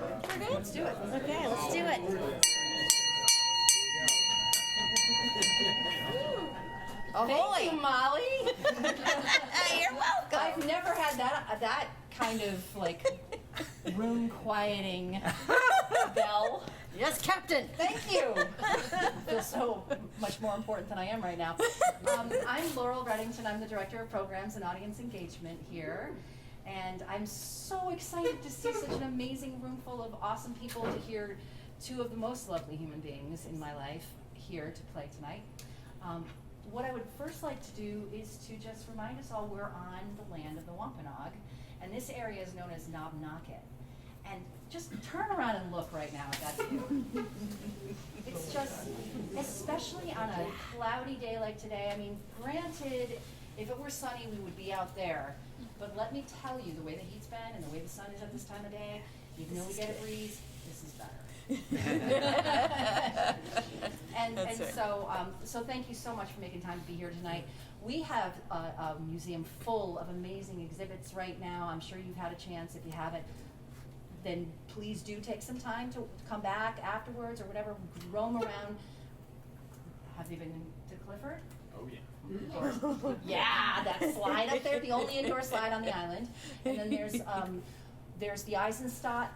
Okay, let's do it. Okay, let's do it. Thank you, Molly. You're welcome. I've never had that kind of like room quieting bell. Yes, Captain. Thank you. I feel so much more important than I am right now. I'm Laurel Reddington. I'm the Director of Programs and Audience Engagement here. And I'm so excited to see such an amazing room full of awesome people, to hear two of the most lovely human beings in my life here to play tonight. What I would first like to do is to just remind us all we're on the land of the Wampanoag, and this area is known as Nobnocket. And just turn around and look right now at that view. It's just, especially on a cloudy day like today, I mean, granted, if it were sunny, we would be out there. But let me tell you, the way the heat's been and the way the sun is at this time of day, even though we get a breeze, this is better. So thank you so much for making time to be here tonight. We have a museum full of amazing exhibits right now. I'm sure you've had a chance. If you haven't, then please do take some time to come back afterwards or whatever, roam around. Have you been to Clifford? Oh, yeah. Yeah, that slide up there, the only indoor slide on the island. And then there's the Eisenstadt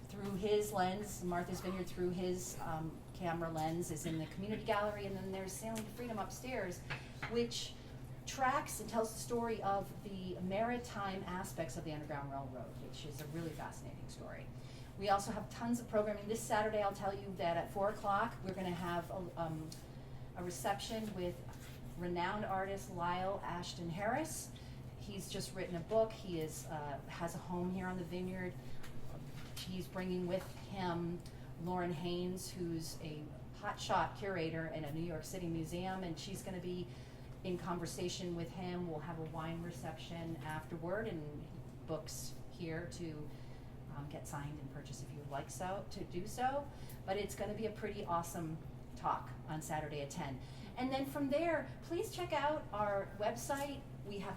through his lens, Martha's Vineyard through his camera lens is in the community gallery, and then there's Sailing to Freedom upstairs, which tracks and tells the story of the maritime aspects of the Underground Railroad, which is a really fascinating story. We also have tons of programming. This Saturday, I'll tell you that at 4 o'clock, we're gonna have a reception with renowned artist Lyle Ashton Harris. He's just written a book. He has a home here on the Vineyard. He's bringing with him Lauren Haynes, who's a hotshot curator in a New York City museum, and she's going to be in conversation with him. We'll have a wine reception afterward, and books here to get signed and purchased if you would like to do so. But it's going to be a pretty awesome talk on Saturday at 10. And then from there, please check out our website. We have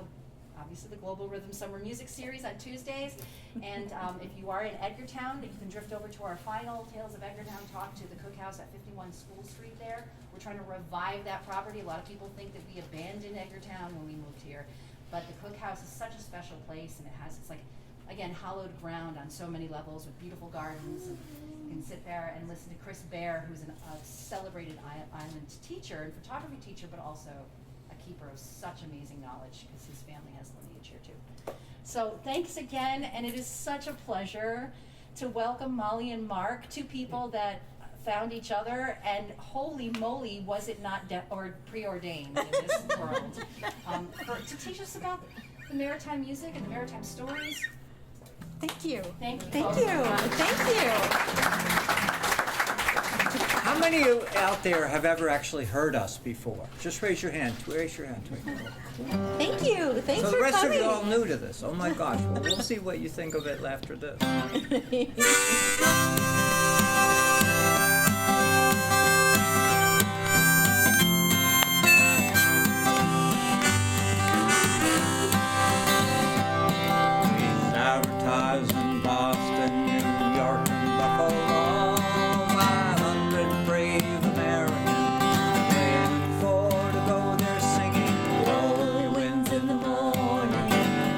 obviously the Global Rhythm Summer Music Series on Tuesdays. And if you are in Edgartown, you can drift over to our final Tales of Edgartown talk to the Cookhouse at 51 School Street there. We're trying to revive that property. A lot of people think that we abandoned Edgartown when we moved here. But the Cookhouse is such a special place, and it's like, again, hallowed ground on so many levels with beautiful gardens. And you can sit there and listen to Chris Bear, who's a celebrated island teacher and photography teacher, but also a keeper of such amazing knowledge because his family has lineage here too. So thanks again, and it is such a pleasure to welcome Molly and Mark, two people that found each other, and holy moly, was it not preordained in this world, to teach us about the maritime music and the maritime stories. Thank you. Thank you. Thank you. Thank you. How many of you out there have ever actually heard us before? Just raise your hand. Raise your hand. Thank you. Thanks So for the rest coming. of you all new to this. Oh my gosh. Well, we'll see what you think of it after this. Advertised in Boston, New York, and Buffalo. 500 brave Americans waiting for to go there singing. Blow your winds in the morning,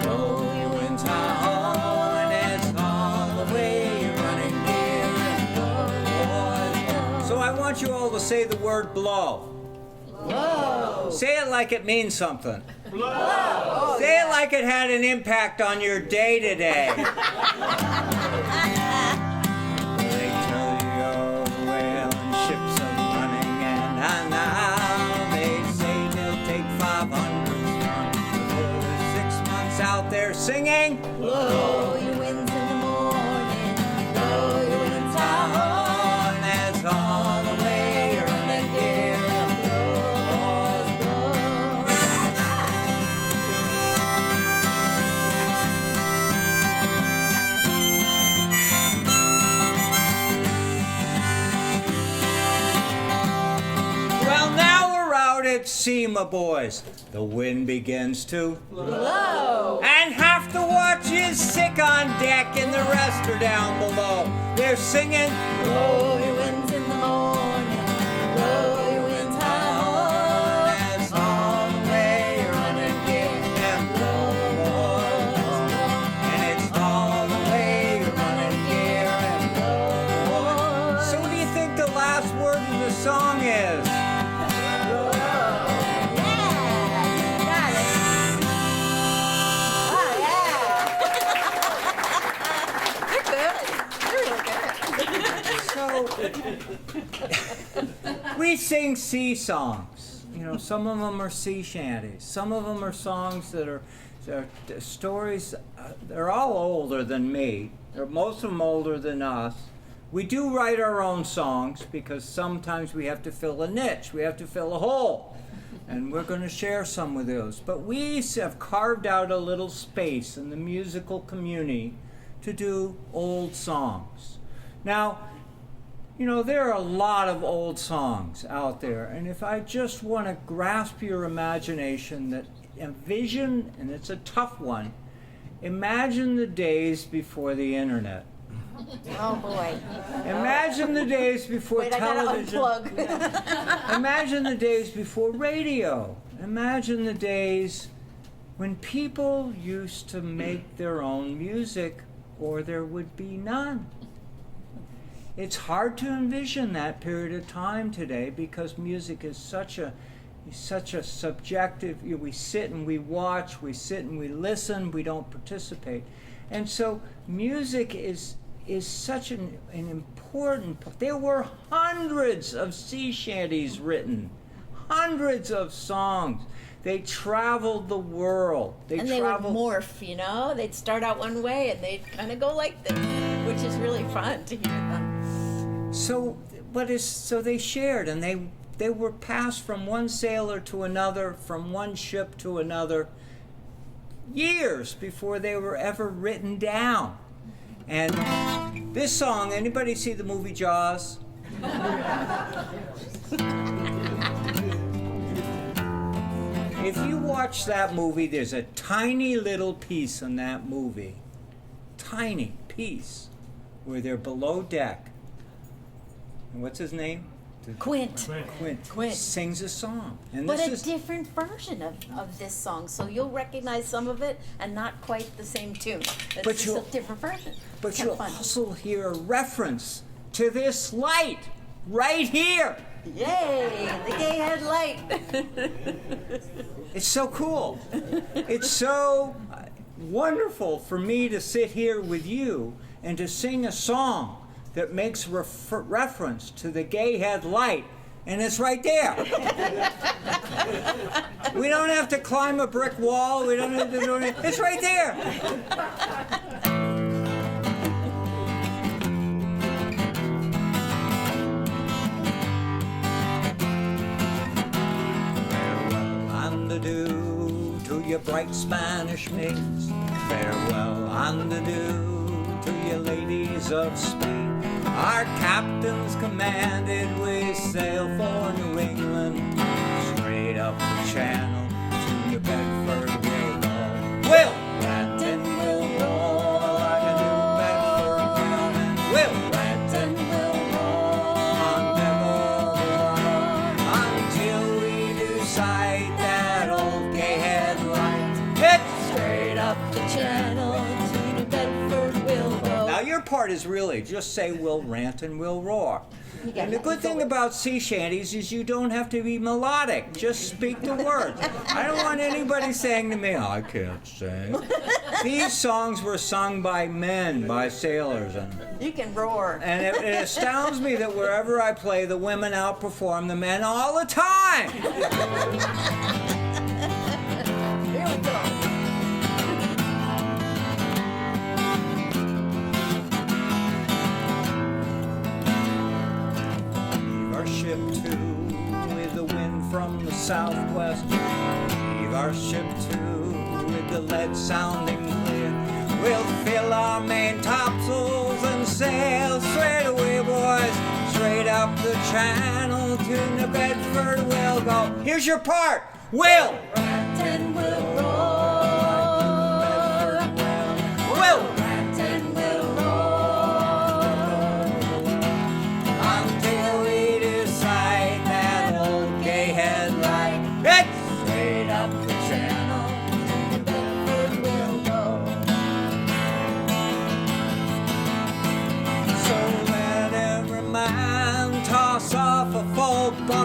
blow your winds high, and it's all the way you're running here and blow. So I want you all to say the word blow. Whoa. Say it like it means something. Whoa. Say it like it had an impact on your day today. They tell you the whaling ships are running, and now they say they'll take 500 tons before they're 6 months out there singing. Blow your winds in the morning, blow your winds high, And that's all the way you're running here. Well, now we're out at sea, my boys. The wind begins to blow. and half the watch is sick on deck and the rest are down below. they're singing. Blow your winds in the morning, blow your winds high home. That's all the way you're running here and blow. And it's all the way you're running here and blow. So what do you think the last word of the song is? We sing sea songs. You know, some of them are sea shanties. Some of them are songs that are stories. They're all older than me. Most of them older than us. We do write our own songs because sometimes we have to fill a niche. We have to fill a hole. And we're going to share some with those. But we have carved out a little space in the musical community to do old songs. Now, you know, there are a lot of old songs out there, and if I just want to grasp your imagination, that envision, and it's a tough one, imagine the days before the internet. Oh boy. Imagine the days before Wait, television. I gotta unplug. Imagine the days before radio. Imagine the days when people used to make their own music, or there would be none. It's hard to envision that period of time today because music is such a subjective. We sit and we watch, we sit and we listen, we don't participate. And so music is such an important. There were hundreds of sea shanties written, hundreds of songs. They traveled the world. They would morph, you know? They'd start out one way and they'd kind of go like this, which is really fun to hear them. So they shared, and they were passed from one sailor to another, from one ship to another, years before they were ever written down. And this song, anybody see the movie Jaws? If you watch that movie, there's a tiny little piece in that movie, tiny piece, where they're below deck. And what's his name? Quint Sings a song. And but this a is different version of this song, so you'll recognize some of it and not quite the same tune. It's just a different version. But you'll also hear a reference to this light right here. Yay, the gay headlight. It's so cool. It's so wonderful for me to sit here with you and to sing a song that makes reference to the gay headlight, and it's right there. We don't have to climb a brick wall. We don't have to do anything. It's right there. Farewell and adieu to your bright Spanish maids. Farewell and adieu to your ladies of Spain. Our captains commanded we sail for New England, straight up the channel to New Bedford we'll go. We'll rant and we'll roll like a New Bedford woman. We'll rant and we'll roll on until we do sight that old gay headlight. It's straight up the channel to New Bedford we'll go. Now your part is really just say we'll rant and we'll roar. And the good thing about sea shanties is you don't have to be melodic. Just speak the words. I don't want anybody saying to me, oh, I can't sing. These songs were sung by men, by sailors. And you can roar. And it astounds me that wherever I play, the women outperform the men all the time. Here we go. Ship to with the wind from the southwest. Leave our ship to with the lead sounding clear. We'll fill our main topsails and sail straight away, boys. Straight up the channel to New Bedford we'll go. Here's your part. We'll rant and we'll roar. We'll rant and we'll roar.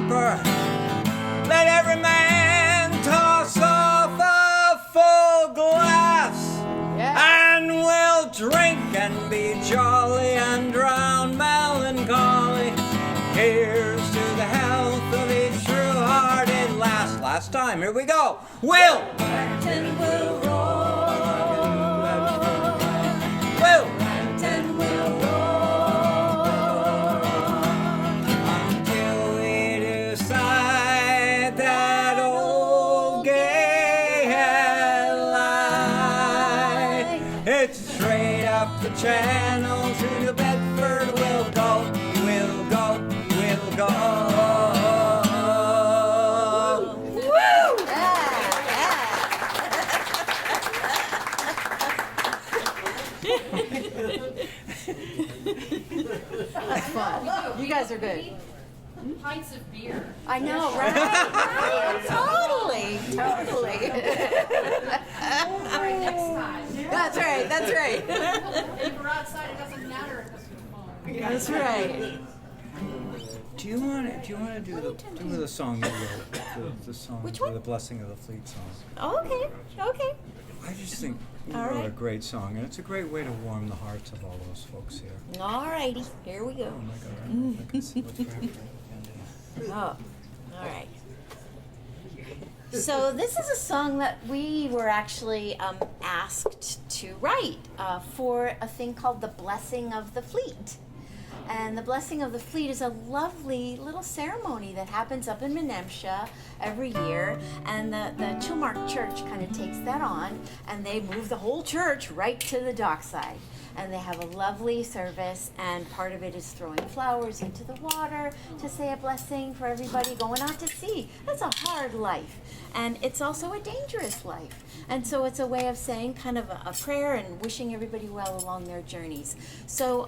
bumper. Let every man toss off a full glass, and we'll drink and be jolly and drown melancholy. Here's to the health of each true-hearted lass. Last time, here we go. Will and we'll roll. Will And we'll roll. until we decide that old gay headline. It's straight up the channel to New Bedford. We'll go, we'll go, we'll go. That's fun. You guys are good. Pints of beer. I know, right? Totally. All right, next time. That's right. If we're outside, it doesn't matter because we're fine. That's right. Do you want to do the song you wrote, the song, Which one? the Blessing of the Fleet song? Okay. I just think you All wrote a right. great song, and it's a great way to warm the hearts of all those folks here. Alrighty, here we go. Oh my God, I can see what's happening. Oh, all right. So this is a song that we were actually asked to write for a thing called the Blessing of the Fleet. And the Blessing of the Fleet is a lovely little ceremony that happens up in Menemsha every year. And the Chilmark Church kind of takes that on, and they move the whole church right to the dockside. And they have a lovely service, and part of it is throwing flowers into the water to say a blessing for everybody going out to sea. That's a hard life, and it's also a dangerous life. And so it's a way of saying kind of a prayer and wishing everybody well along their journeys. So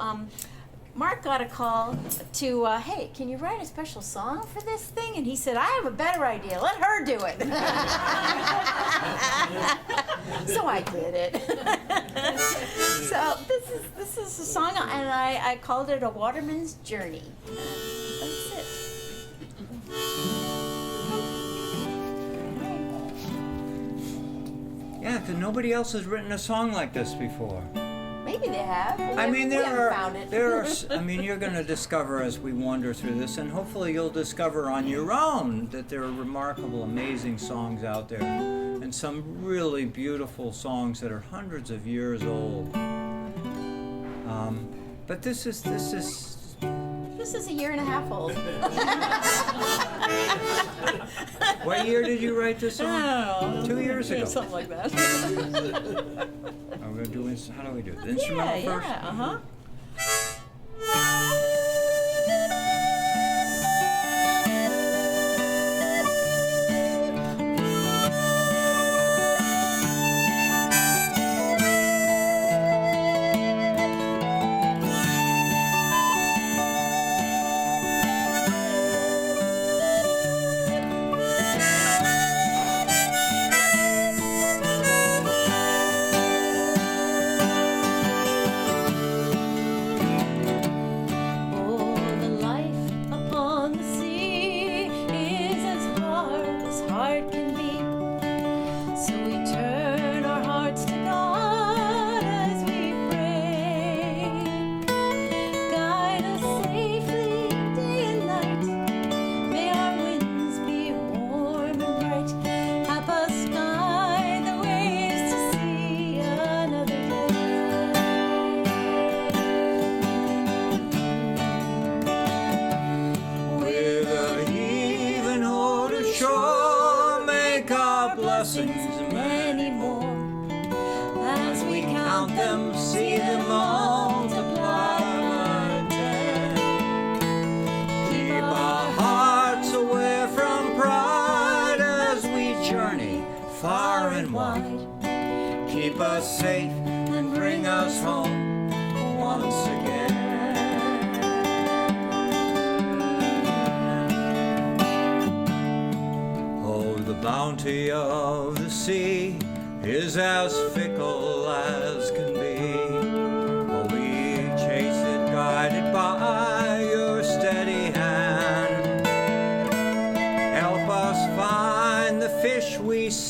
Mark got a call to, hey, can you write a special song for this thing? And he said, I have a better idea. Let her do it. So I did it. So this is a song, and I called it A Waterman's Journey. That's it. Yeah, because nobody else has written a song like this before. Maybe they have. I mean, we haven't found it. I mean, you're going to discover as we wander through this, and hopefully you'll discover on your own that there are remarkable, amazing songs out there, and some really beautiful songs that are hundreds of years old. But this is This is a year and a half old. What year did you write this song? I don't know. 2 years ago. Something like that. We're gonna do how do we do it? The instrumental first? Yeah, uh-huh. Many more. As we count them, see them multiply by 10. Keep our hearts away from pride as we journey far and wide. Keep us safe and bring us home once again. The bounty of the sea is as fickle as can be, but we chase it guided by your steady hand.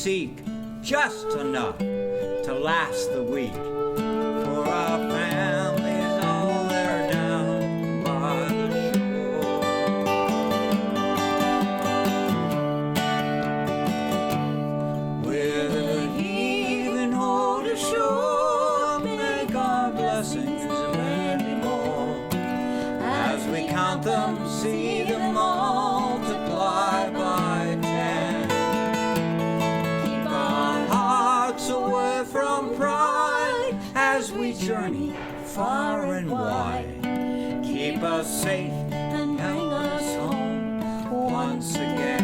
seek just enough to last the week. For our families all there down by the shore. With a heaving hold ashore, make our blessings many more. As we count them, see them multiply by 10. Keep our hearts away from pride as we journey far and wide. Keep us safe and bring us home once again.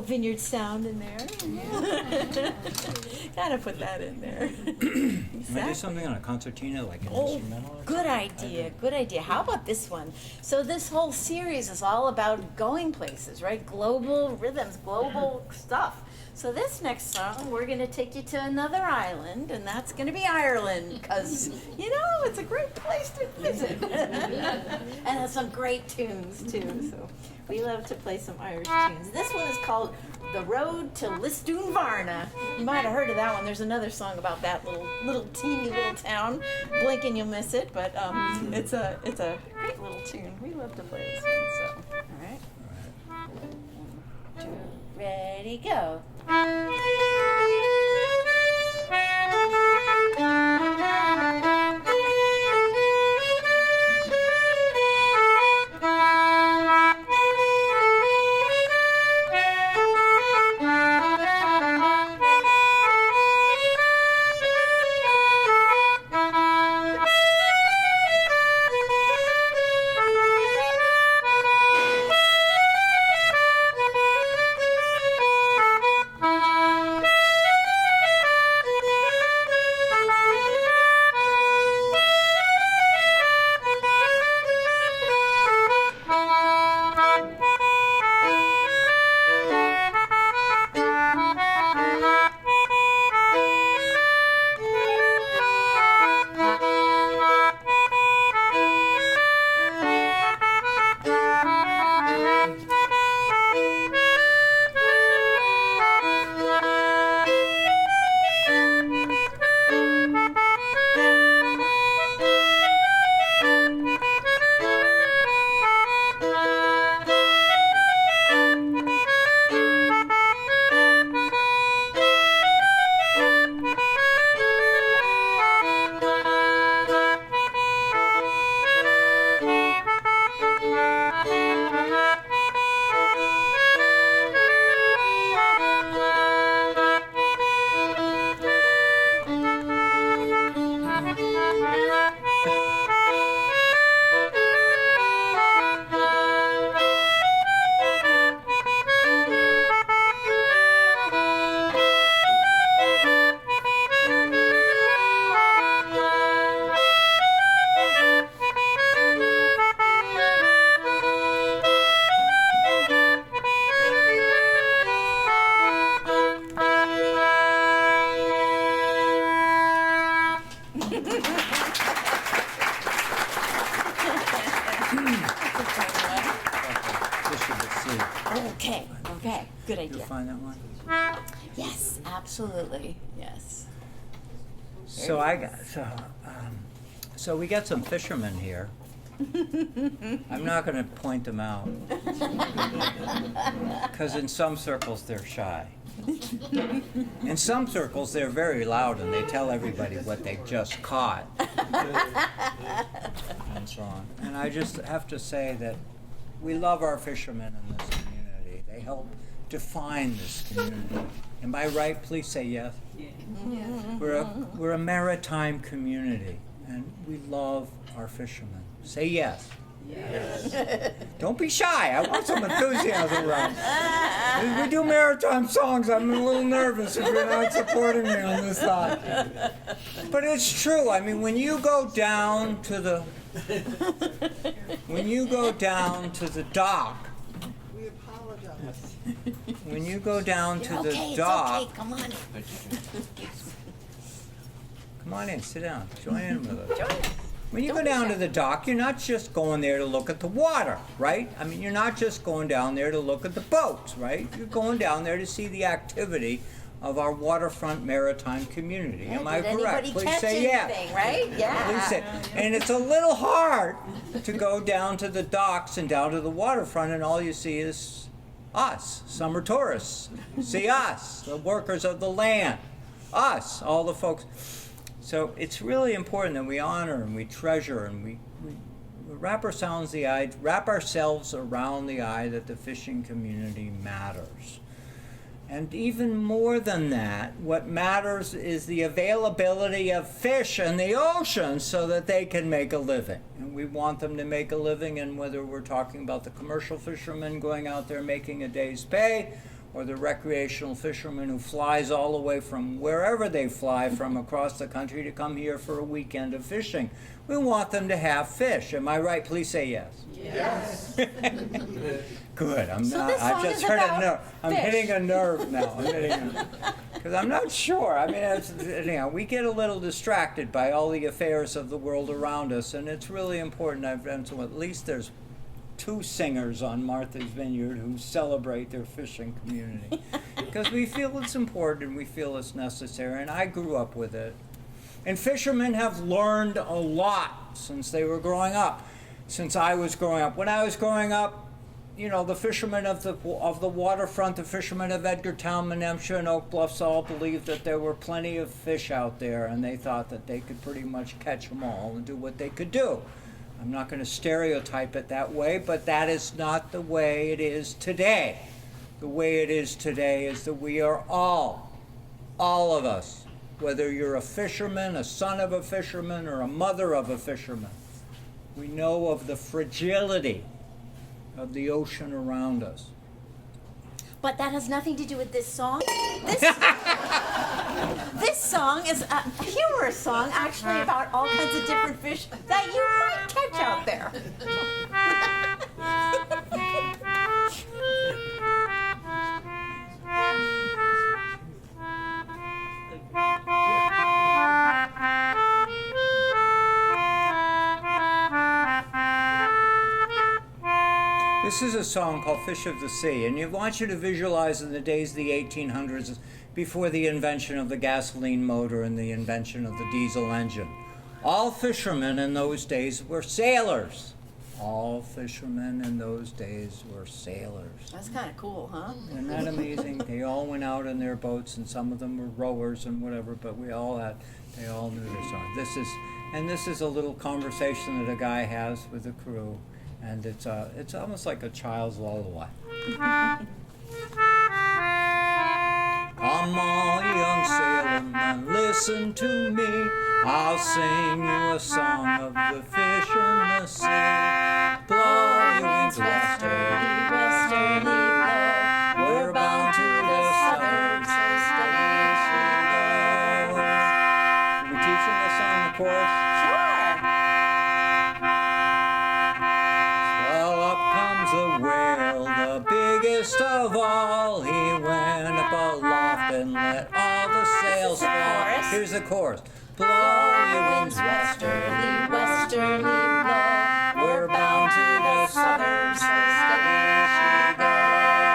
Vineyard sound in there. Gotta put that in there. Can I do something on a concertina, like an instrumental? Good idea, good idea. How about this one? So this whole series is all about going places, right? Global rhythms, global stuff. So this next song, we're going to take you to another island, and that's going to be Ireland, because, you know, it's a great place to visit. And has some great tunes, too. So we love to play some Irish tunes. This one is called The Road to Lisdoonvarna. You might have heard of that one. There's another song about that little teeny little town. Blink and you'll miss it, but it's a great little tune. We love to play this one, so, all right? 1, 2, ready, go. Okay, good You idea. find that one? Yes, absolutely, yes. So so we got some fishermen here. I'm not going to point them out because in some circles they're shy. In some circles they're very loud and they tell everybody what they just caught and so on. And I just have to say that we love our fishermen in this community. They help define this community. Am I right? Please say yes. We're a maritime community and we love our fishermen. Say yes. Yes. Don't be shy. I want some enthusiasm around. As we do maritime songs, I'm a little nervous if you're not supporting me on this thought. But it's true. I mean, when you go down to the dock, We apologize. when you go down to the Okay, dock, it's okay, come on. come on in, sit down, join in with us. Join us. When you Don't go be down shy. to the dock, you're not just going there to look at the water, right? I mean, you're not just going down there to look at the boats, right? You're going down there to see the activity of our waterfront maritime community. Am I Did correct? anybody Please catch say yes. anything, right? Yeah. Please say. And it's a little hard to go down to the docks and down to the waterfront and all you see is us, summer tourists. See us, the workers of the land. Us, all the folks. So it's really important that we honor and we treasure and we wrap ourselves around the eye that the fishing community matters. And even more than that, what matters is the availability of fish in the ocean so that they can make a living. And we want them to make a living, and whether we're talking about the commercial fishermen going out there making a day's pay, or the recreational fisherman who flies all the way from wherever they fly from across the country to come here for a weekend of fishing. We want them to have fish. Am I right? Please say yes. Yes. Good. So this song I've just is heard a about nerve. I'm fish. hitting a nerve now. Because I'm not sure. I mean, we get a little distracted by all the affairs of the world around us, and it's really important. I've done so. At least there's 2 singers on Martha's Vineyard who celebrate their fishing community because we feel it's important and we feel it's necessary, and I grew up with it. And fishermen have learned a lot since they were growing up, since I was growing up. When I was growing up, you know, the fishermen of the waterfront, the fishermen of Edgartown, Menemsha, and Oak Bluffs all believed that there were plenty of fish out there, and they thought that they could pretty much catch them all and do what they could do. I'm not going to stereotype it that way, but that is not the way it is today. The way it is today is that we are all of us, whether you're a fisherman, a son of a fisherman, or a mother of a fisherman, we know of the fragility of the ocean around us. But that has nothing to do with this song. This song is a humorous song, actually, about all kinds of different fish that you might catch out there. This is a song called Fish of the Sea, and I want you to visualize in the days of the 1800s, before the invention of the gasoline motor and the invention of the diesel engine. All fishermen in those days were sailors. All fishermen in those days were sailors. That's kind of cool, huh? Isn't that amazing? They all went out in their boats, and some of them were rowers and whatever, but they all knew their song. This is a little conversation that a guy has with the crew, and it's almost like a child's lullaby. Come on, young sailorman, listen to me. I'll sing you a song of the fish in the sea. Blow you into Westerly, westerly blow. we're bound to the southern, so steady she goes. Are we teaching this song the chorus? Sure. Well, up comes a whale, the biggest of all. He went up aloft and let all the sails fall. chorus. Here's the chorus. Blow Blow your your winds winds westerly, westerly blow. We're bound to the southern, so steady she goes.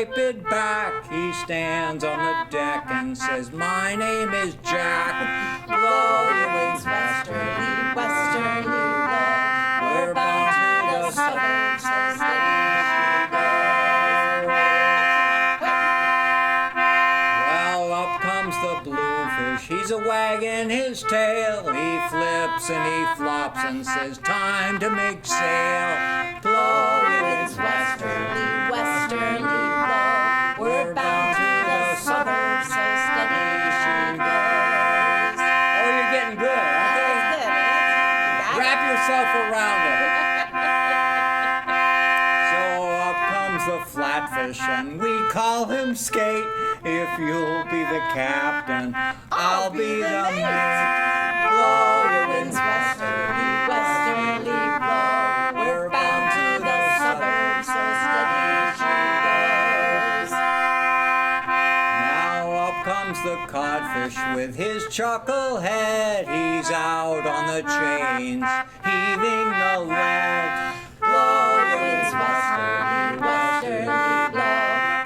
wipe it back. He stands on the deck and says, my name is Jack. Blow your wings westerly, westerly blow. We're bound to the southern, so steady she goes. Well, up comes the bluefish. He's a wagging his tail. He flips and he flops and says, time to make sail. Blow your wings westerly, westerly blow. We're bound to the southern, so steady she goes. Oh, you're getting good, aren't you? That's good. Wrap yourself around it. So up comes the flatfish, and we call him Skate. If you'll be the captain, I'll be the mate. Blow your winds westerly, westerly blow. We're bound to the southern, so steady she goes. Now up comes the codfish with his chuckle head. He's out on the chains, heaving the lead. Blow your winds westerly, westerly blow.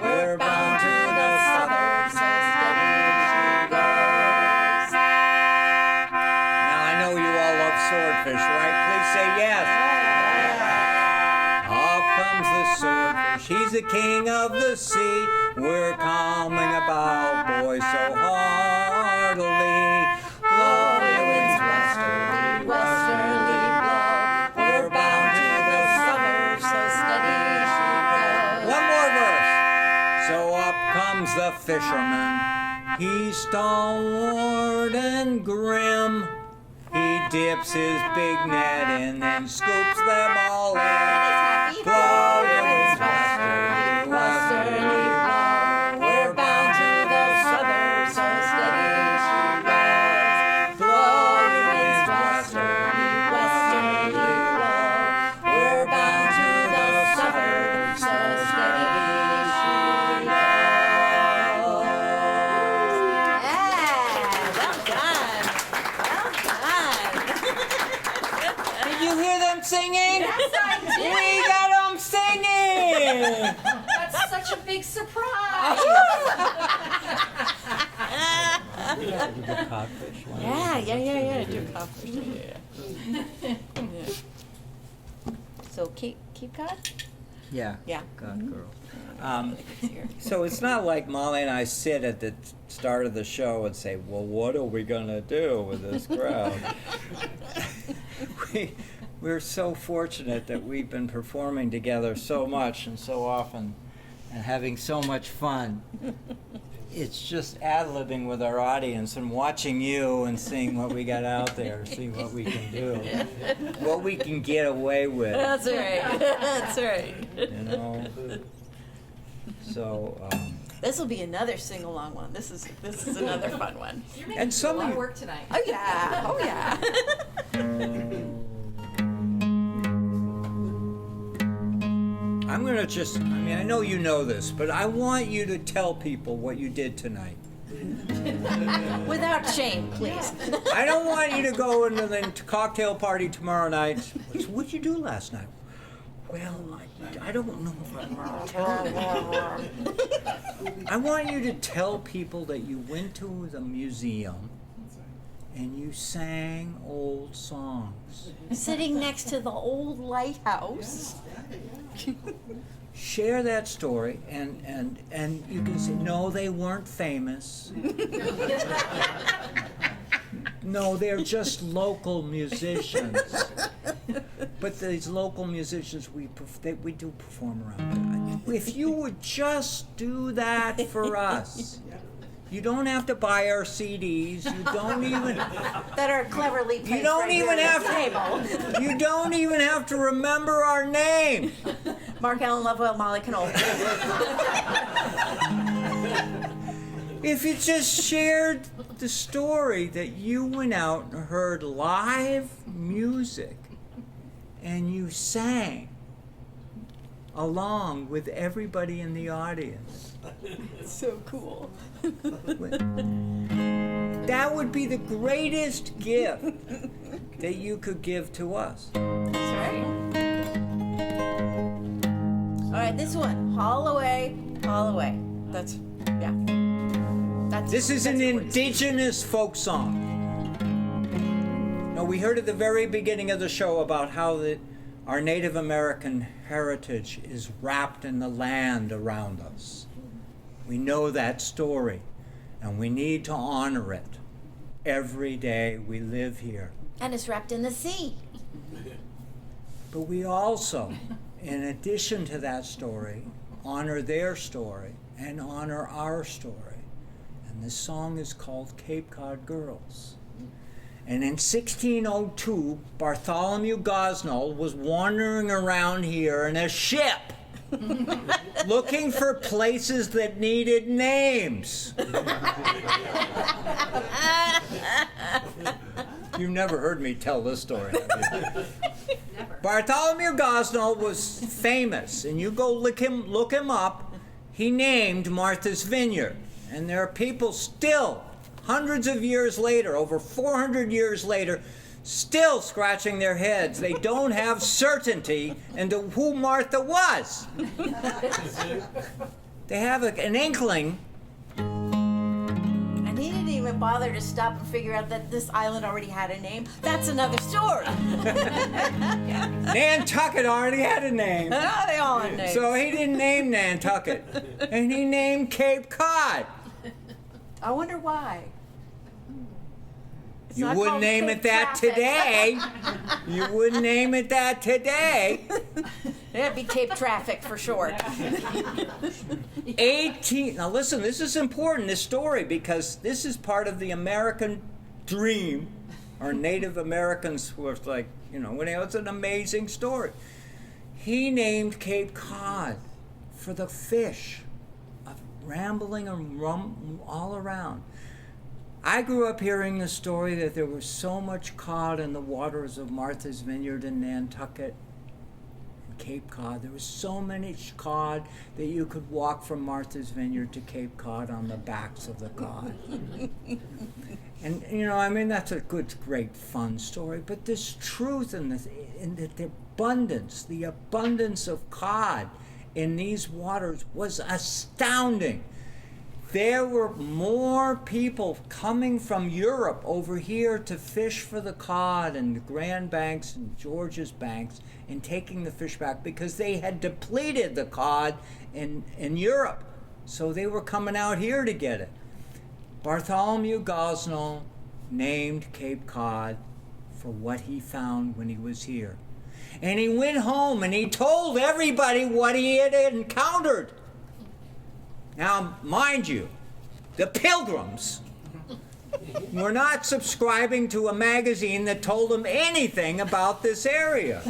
We're bound to the southern, so steady she goes. Now I know you all love swordfish, right? Please say yes. Up comes the swordfish, he's the king of the sea. We're calming about, boys, so heartily. Blow your winds westerly, westerly blow. We're bound to the southern, so steady she goes. One more verse. So up comes the fisherman. He's stalwart and grim. He dips his big net in and scoops them all in. Blow your winds westerly, westerly blow. We're bound to the southern, so steady she goes. Blow your winds westerly, westerly blow. We're bound to the southern, so steady she goes. Yeah, well done. Well done. Did you hear them singing? Yes, I did. We got them singing! That's such a big surprise. Yeah. Do codfish. Yeah. So keep cod? Yeah. Yeah. God, girl. So it's not like Molly and I sit at the start of the show and say, well, what are we going to do with this crowd? We're so fortunate that we've been performing together so much and so often and having so much fun. It's just ad-libbing with our audience and watching you and seeing what we got out there, seeing what we can do, what we can get away with. That's right. That's right. You know. So. This will be another sing-along one. This is another fun one. You're making And some a lot of of you- work tonight. Oh yeah. Oh yeah. I'm going to just, I know you know this, but I want you to tell people what you did tonight. Without shame, please. I don't want you to go into the cocktail party tomorrow night. What'd you do last night? Well, I don't know if I'm going to tell you. I want you to tell people that you went to the museum and you sang old songs. Sitting next to the old lighthouse. Share that story, and you can say, no, they weren't famous. No, they're just local musicians. But these local musicians, we do perform around here. If you would just do that for us. You don't have to buy our CDs. You don't even. That are cleverly placed You don't right even here have at this table. to. You don't even have to remember our name. Mark Allen Lovewell, Molly Conole. If you just shared the story that you went out and heard live music and you sang along with everybody in the audience. So cool. That would be the greatest gift that you could give to us. That's right. All right, this one. Haul away all the way. That's, yeah. This is an indigenous folk song. Now, we heard at the very beginning of the show about how our Native American heritage is wrapped in the land around us. We know that story, and we need to honor it every day we live here. And it's wrapped in the sea. But we also, in addition to that story, honor their story and honor our story. And this song is called Cape Cod Girls. And in 1602, Bartholomew Gosnold was wandering around here in a ship looking for places that needed names. You've never heard me tell this story, have you? Never. Bartholomew Gosnold was famous, and you go look him up. He named Martha's Vineyard. And there are people still, hundreds of years later, over 400 years later, still scratching their heads. They don't have certainty into who Martha was. They have an inkling. And he didn't even bother to stop and figure out that this island already had a name. That's another story. Nantucket already had a name. Oh, they all had names. So he didn't name Nantucket. And he named Cape Cod. I wonder why. It's You not wouldn't called name Cape it that Traffic. today. You wouldn't name it that today. It'd be Cape Traffic for short. 18. Now listen, this is important, this story, because this is part of the American dream. Our Native Americans were like, it's an amazing story. He named Cape Cod for the fish rambling all around. I grew up hearing the story that there was so much cod in the waters of Martha's Vineyard in Nantucket and Cape Cod. There was so many cod that you could walk from Martha's Vineyard to Cape Cod on the backs of the cod. And that's a good, great, fun story. But this truth in the abundance of cod in these waters was astounding. There were more people coming from Europe over here to fish for the cod and the Grand Banks and George's Banks and taking the fish back because they had depleted the cod in Europe. So they were coming out here to get it. Bartholomew Gosnold named Cape Cod for what he found when he was here. And he went home and he told everybody what he had encountered. Now, mind you, the Pilgrims were not subscribing to a magazine that told them anything about this area.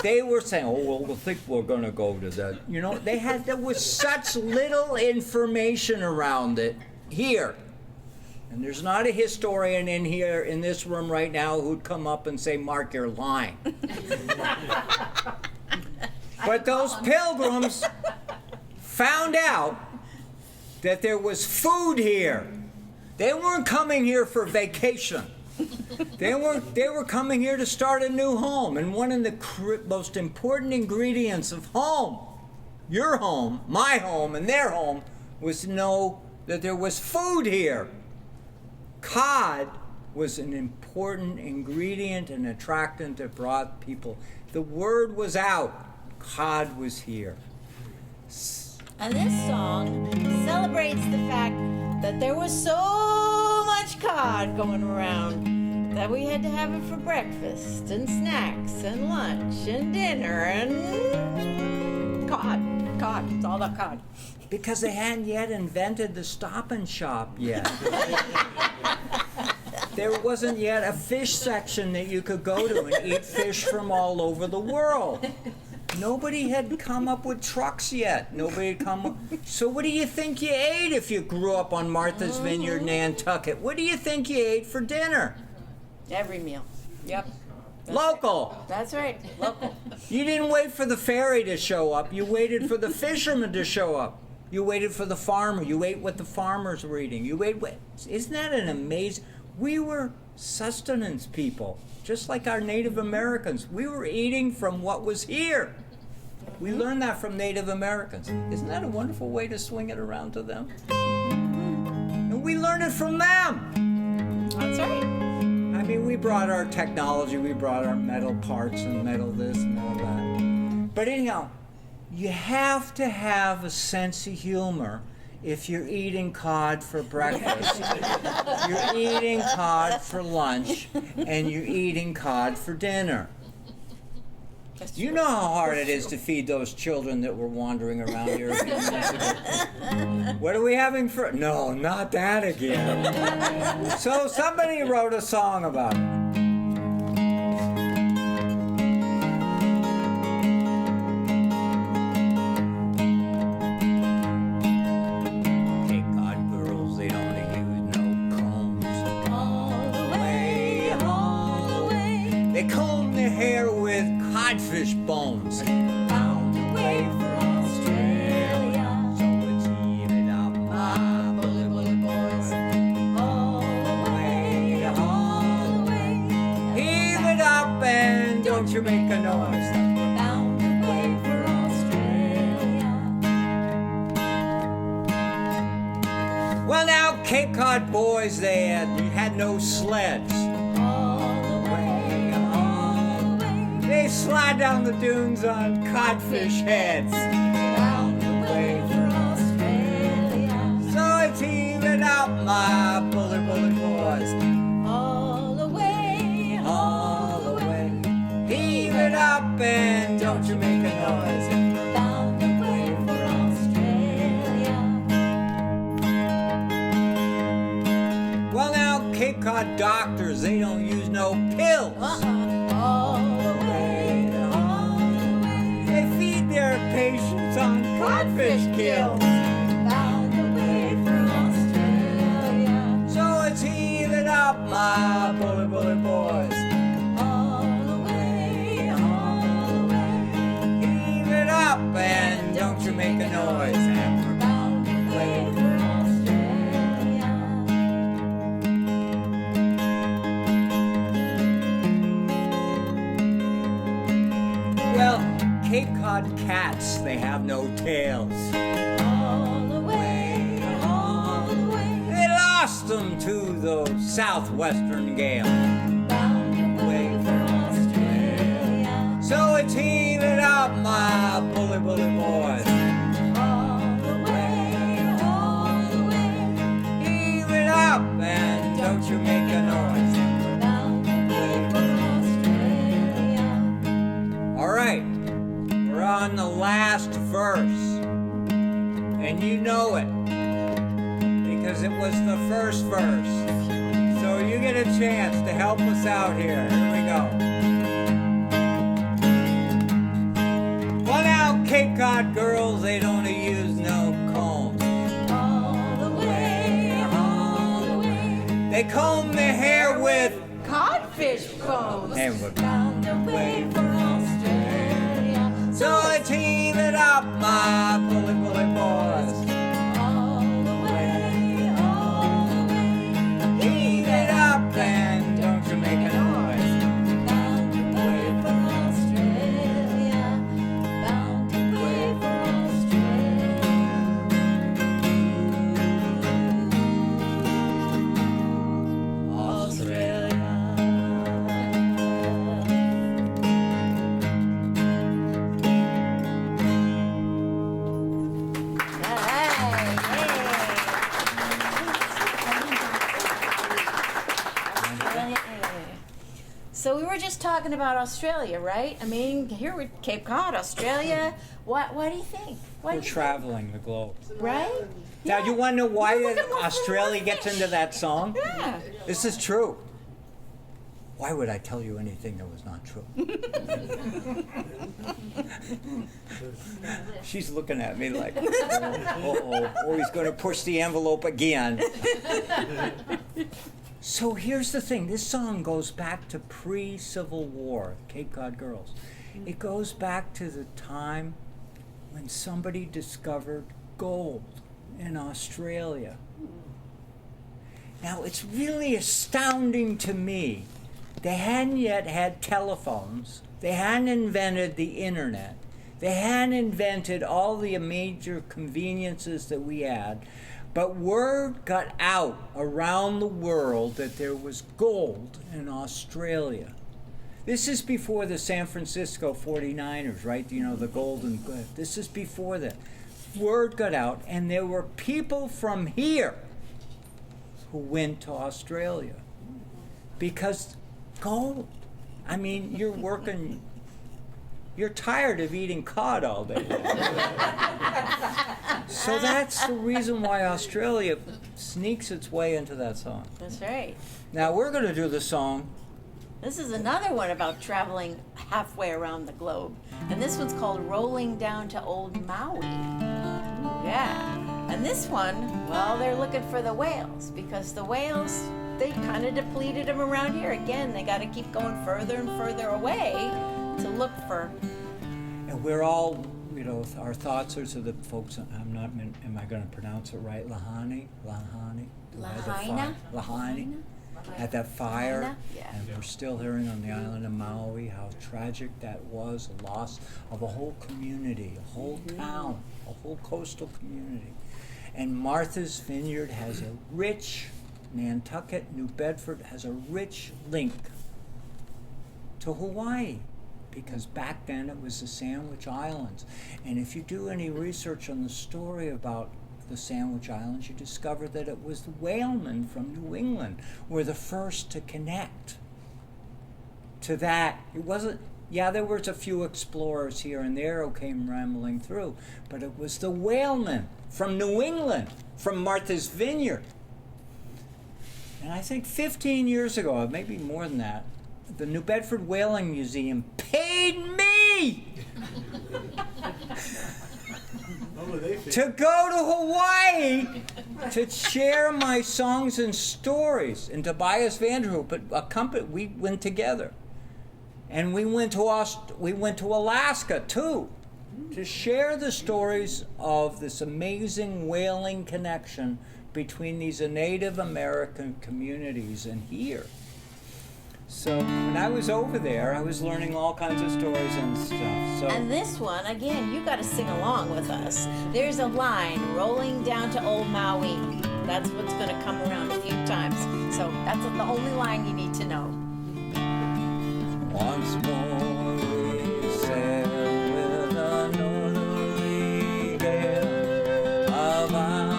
They were saying, we think we're going to go to that. There was such little information around it here. And there's not a historian in here, in this room right now, who'd come up and say, mark your line. But those Pilgrims found out that there was food here. They weren't coming here for vacation. They were coming here to start a new home. And one of the most important ingredients of home, your home, my home, and their home, was to know that there was food here. Cod was an important ingredient and attractant that brought people. The word was out. Cod was here. And this song celebrates the fact that there was so much cod going around that we had to have it for breakfast and snacks and lunch and dinner and cod. It's all about cod. Because they hadn't yet invented the Stop and Shop yet. There wasn't yet a fish section that you could go to and eat fish from all over the world. Nobody had come up with trucks yet. So what do you think you ate if you grew up on Martha's Vineyard, Nantucket? What do you think you ate for dinner? Every meal. Yep. Local. That's right. Local. You didn't wait for the ferry to show up. You waited for the fishermen to show up. You waited for the farmer. You ate what the farmers were eating. Isn't that an amazing... We were sustenance people, just like our Native Americans. We were eating from what was here. We learned that from Native Americans. Isn't that a wonderful way to swing it around to them? And we learn it from them. That's right. I mean, we brought our technology, we brought our metal parts and metal this and metal that. But anyhow, you have to have a sense of humor if you're eating cod for breakfast, you're eating cod for lunch, and you're eating cod for dinner. You know how hard it is to feed those children that were wandering around here a few minutes ago. What are we having for? No, not that again. So somebody wrote a song about it. Hey, God, girls, they don't use no combs. All the way, all the way. They comb their hair with codfish bones. Found a way for Australia. So it's even up my bullet, bullet boys. All the way, all the way. Heave it up and don't you make a noise. Found a way for Australia. Well, now Cape Cod boys, you had no sleds. All the way, all the way. They slide down the dunes on codfish heads. Found a way for Australia. So it's even up my bullet, bullet boys. All the way, All the way. Heave it up and don't you make a noise. found a way for Australia. Well, now Cape Cod doctors, they don't use no pills. All the way, all the way. They feed their patients on codfish kills. Found a way for Australia. So it's heaving up my bullet, bullet boys. All the way, all the way. Heave it up and don't you make a noise. Found a way for Australia. Well, Cape Cod cats, they have no tails. All the way, all the way. They lost them to those southwestern gales. Found a way for Australia. So it's heaving up my bullet, bullet boys. All the way, all the way. Heave it up and don't you make a noise. Found a way for Australia. All right, we're on the last verse. And you know it because it was the first verse. So you get a chance to help us out here. Here we go. Well, now, Cape Cod girls, they don't use no combs. All the way, all the way. They comb their hair with Codfish bones. and with Found a way for Australia. so it's heaving up my bullet, bullet boys. All the way, all the way. Heave it up and don't you make a noise. Found a way for Australia. Found a way for Australia. So we were just talking about Australia, right? I mean, here we're Cape Cod, Australia. What do you think? What We're do you traveling the globe. think? Right? Now, you want to know why Look at what's Australia in gets fish. into that song? Yeah. This is true. Why would I tell you anything that was not true? She's looking at me like, oh, he's going to push the envelope again. So here's the thing. This song goes back to pre-Civil War, Cape Cod Girls. It goes back to the time when somebody discovered gold in Australia. Now, it's really astounding to me. They hadn't yet had telephones. They hadn't invented the internet. They hadn't invented all the major conveniences that we had, but word got out around the world that there was gold in Australia. This is before the San Francisco 49ers, right? You know, the golden. This is before that. Word got out, and there were people from here who went to Australia because gold. I mean, you're tired of eating cod all day. So that's the reason why Australia sneaks its way into that song. That's right. Now we're going to do the song. This is another one about traveling halfway around the globe. And this one's called Rolling Down to Old Maui. Yeah. And this one, well, they're looking for the whales because the whales, they kind of depleted them around here. Again, they got to keep going further and further away to look for. And we're all, you know, our thoughts are to the folks, am I going to pronounce it right? Lahaina? Lahaina? At that fire. Lahaina? Yeah. And we're still hearing on the island of Maui how tragic that was, the loss of a whole community, a whole town, a whole coastal community. And Martha's Vineyard has a rich, Nantucket, New Bedford has a rich link to Hawaii, because back then it was the Sandwich Islands. And if you do any research on the story about the Sandwich Islands, you discover that it was the whalemen from New England were the first to connect to that. It wasn't, yeah, there was a few explorers here and there who came rambling through, but it was the whalemen from New England, from Martha's Vineyard. And I think 15 years ago, maybe more than that, the New Bedford Whaling Museum paid me to go to Hawaii to share my songs and stories. And Tobias Vanderhoop, we went together. And we went to Alaska too, to share the stories of this amazing whaling connection between these Native American communities and here. So when I was over there, I was learning all kinds of stories and stuff. So. And this one, again, you got to sing along with us. There's a line, rolling down to Old Maui. That's what's going to come around a few times. So that's the only line you need to know. Once more we sail with a northerly gale about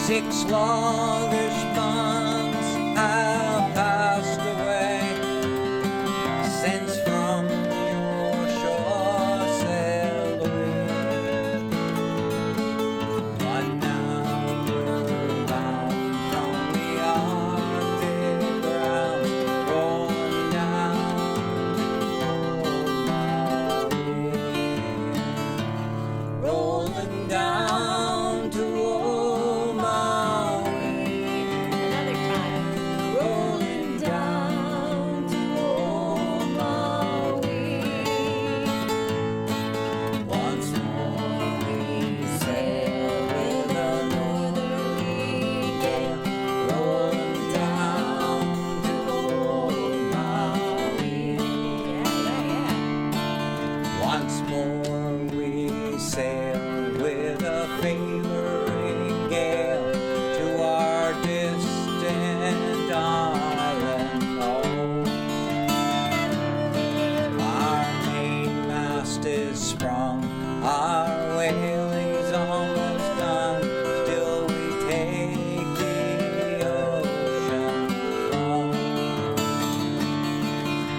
six longish months have passed away since from your shore sailed away. But now we're bound from the Arctic ground, rolling down to Old Maui, rolling down to Old Maui. Another time. Rolling down to Old Maui. Once more we sail with a northerly gale, rolling down to Old Maui. Yeah. Once more we sail with a favoring gale to our distant island home. Our mainmast is sprung, our whaling's almost done, still we take the ocean home.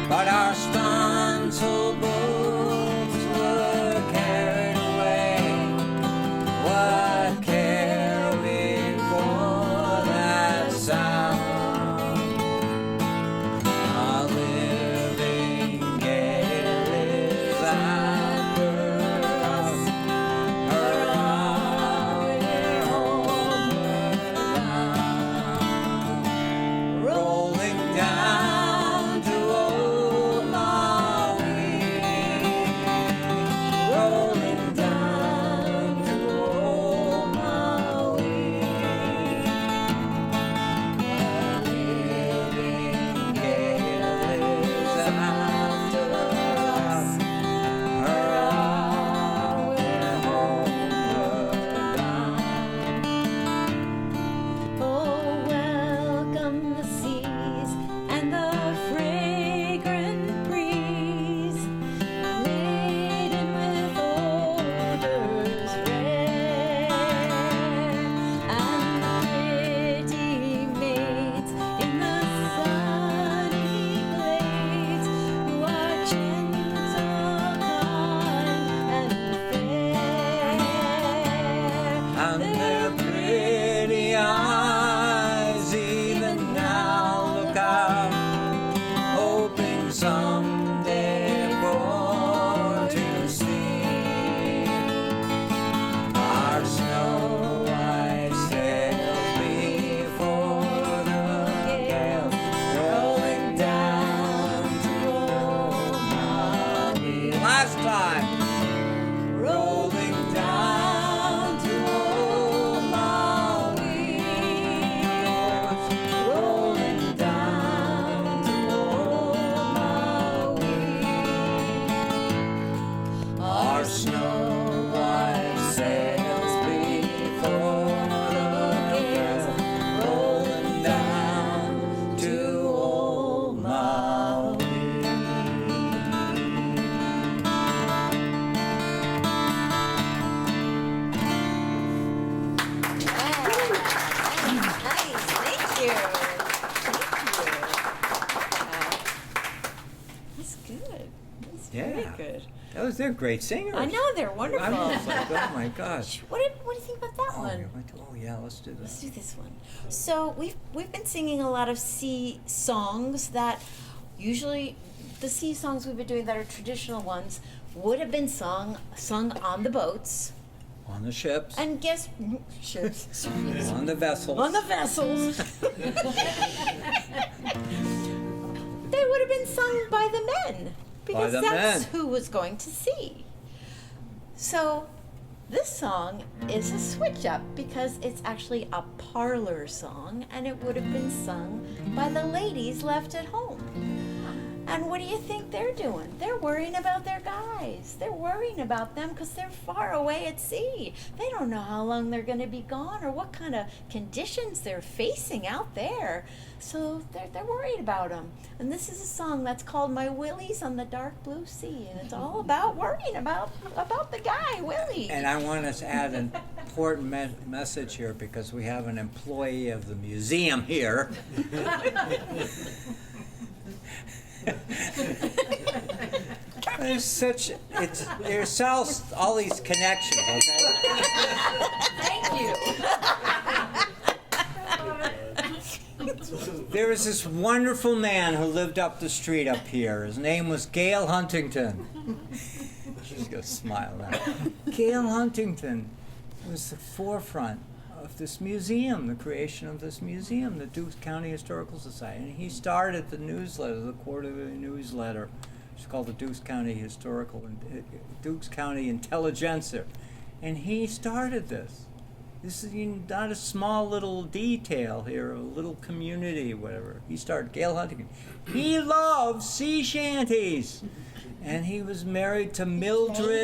But our stunsail boats were carried away. What they're great singers. I know, they're wonderful. I was like, oh my gosh. What do you think about that one? Yeah, let's do Let's that. do this one. So we've been singing a lot of sea songs that usually the sea songs we've been doing that are traditional ones would have been sung on the boats. On the ships. And guess ships. On the vessels. On the vessels. They would have been sung by the men because the that's men. who was going to sea. So this song is a switch up because it's actually a parlor song and it would have been sung by the ladies left at home. And what do you think they're doing? They're worrying about their guys. They're worrying about them because they're far away at sea. They don't know how long they're going to be gone or what kind of conditions they're facing out there. So they're worried about them. And this is a song that's called My Willie's on the Dark Blue Sea. And it's all about worrying about the guy, Willie. And I want us to add an important message here because we have an employee of the museum here. There's all these connections, okay? Thank you. There was this wonderful man who lived up the street up here. His name was Gale Huntington. She's gonna smile now. Gale Huntington was the forefront of this museum, the creation of this museum, the Dukes County Historical Society. And he started the newsletter, the quarterly newsletter. It's called the Dukes County Dukes County Intelligencer. And he started this. This is not a small little detail here, a little community, whatever. He started, Gale Huntington. He loves sea shanties. And he was married to Mildred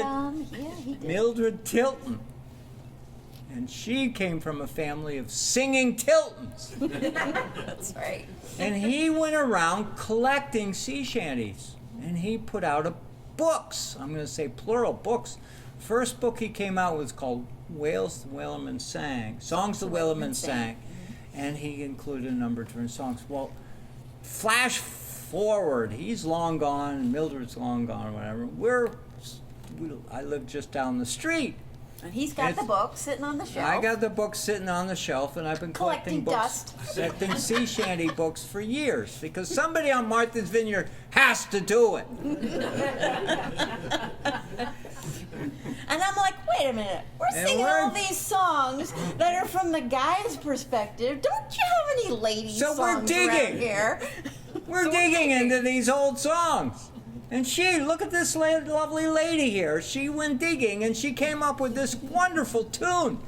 Tilton. And she came from a family of singing Tiltons. That's right. And he went around collecting sea shanties. And he put out books. I'm going to say plural, books. First book he came out was called Songs the Whalemen Sang. And he included a number of different songs. Well, flash forward. He's long gone. Mildred's long gone, whatever. I live just down the street. And he's got the book sitting on the shelf. I got the book sitting on the shelf, and I've been collecting collecting sea shanty books for years because somebody on Martha's Vineyard has to do it. And I'm like, wait a minute, we're singing all these songs that are from the guy's perspective. Don't you have any lady songs around here? We're digging into these old songs. And look at this lovely lady here. She went digging and she came up with this wonderful tune.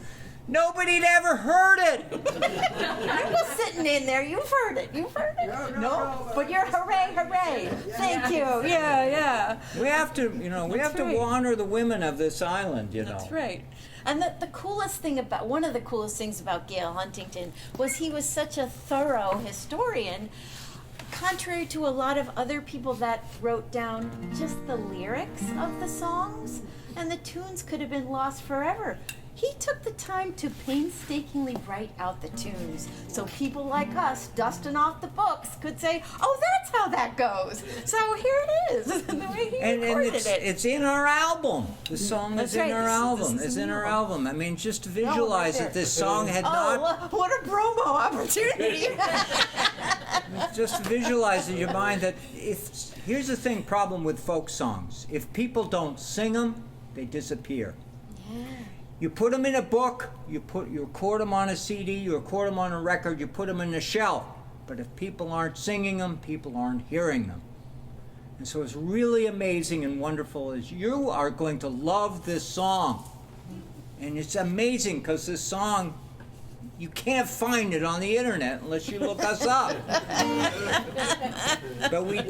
Nobody'd ever heard it. I was sitting in there. You've heard it. No. But you're hooray. Thank you. Yeah. We have to, to honor the women of this island, That's right. And the coolest thing one of the coolest things about Gale Huntington was he was such a thorough historian. Contrary to a lot of other people that wrote down just the lyrics of the songs, and the tunes could have been lost forever. He took the time to painstakingly write out the tunes so people like us, dusting off the books, could say, oh, that's how that goes. So here it is, the way he recorded it. It's in our album. The song is in our album. It's in our album. I mean, just visualize that this song had not... what a promo opportunity. Just visualize in your mind that here's the problem with folk songs. If people don't sing them, they disappear. Yeah. You put them in a book, you record them on a CD, you record them on a record, you put them in the shelf. But if people aren't singing them, people aren't hearing them. And so it's really amazing and wonderful as you are going to love this song. And it's amazing because this song, you can't find it on the internet unless you look us up. But we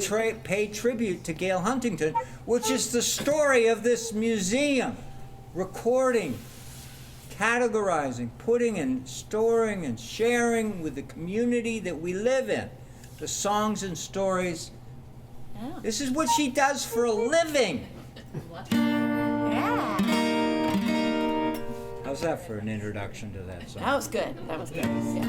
pay tribute to Gale Huntington, which is the story of this museum. Recording, categorizing, putting and storing and sharing with the community that we live in. The songs and stories. Yeah. This is what she does for a living. Yeah. How's that for an introduction to that song? That was good. Yeah.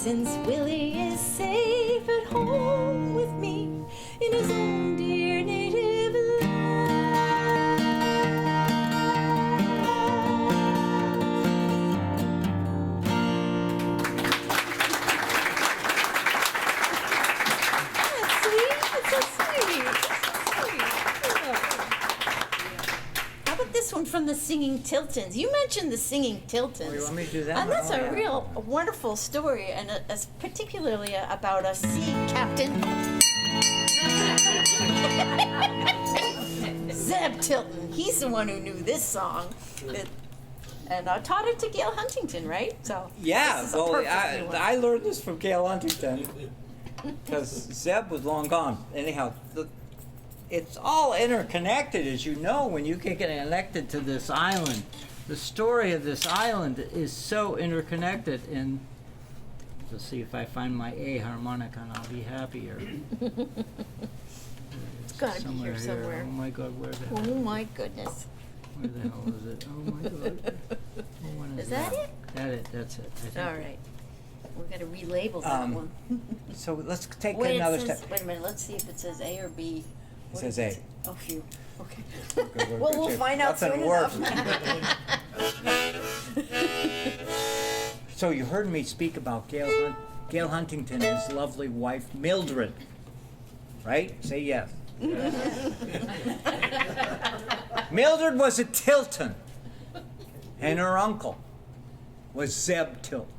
since Willie is safe at home with me in his own dear native land. That's sweet. That's so sweet. That's so sweet. How about this one from the Singing Tiltons? You mentioned the Singing Tiltons. Oh, you want me to do that And one? that's Oh, a yeah. real wonderful story, and it's particularly about a sea captain, Zeb Tilton. He's the one who knew this song, and taught it to Gail Huntington, right? So Yeah, this is a well, perfect new one. I learned this from Gail Huntington because Zeb was long gone. Anyhow, it's all interconnected, as you know, when you get connected to this island. The story of this island is so interconnected. And let's see if I find my A harmonica and I'll be happier. It's gotta be here somewhere. Oh my God, where the hell? Oh my goodness. Where the hell is it? Oh my God. Oh, when Is that it? That's it. I think. All right. We've got to relabel that one. So let's take Wait, another it says, step. wait a minute. Let's see if it says A or B. What says does A. Oh, phew. Okay. Good, Well, we'll good. find out Nothing soon works. enough. So you heard me speak about Gail Huntington and his lovely wife Mildred, right? Say yes. Mildred was a Tilton, and her uncle was Zeb Tilton,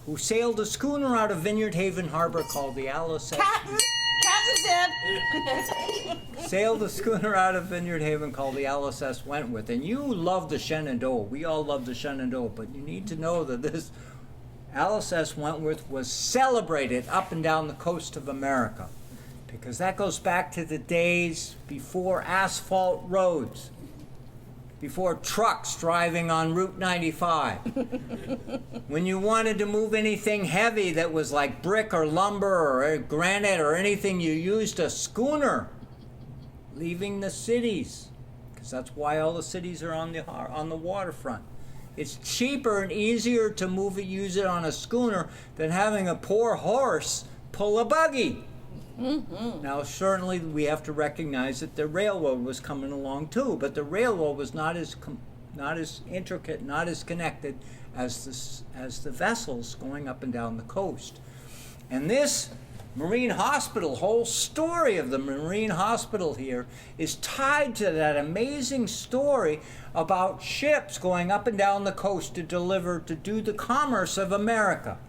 who sailed a schooner out of Vineyard Haven Harbor called the Alice. Captain Zeb. Sailed a schooner out of Vineyard Haven called the Alice S. Wentworth. And you love the Shenandoah. We all love the Shenandoah. But you need to know that this Alice S. Wentworth was celebrated up and down the coast of America. Because that goes back to the days before asphalt roads. Before trucks driving on Route 95. When you wanted to move anything heavy that was like brick or lumber or granite or anything, you used a schooner leaving the cities. Because that's why all the cities are on the waterfront. It's cheaper and easier to use it on a schooner than having a poor horse pull a buggy. Mm-hmm. Now, certainly we have to recognize that the railroad was coming along too, but the railroad was not as intricate, not as connected as the vessels going up and down the coast. And this Marine Hospital, whole story of the Marine Hospital here is tied to that amazing story about ships going up and down the coast to do the commerce of America.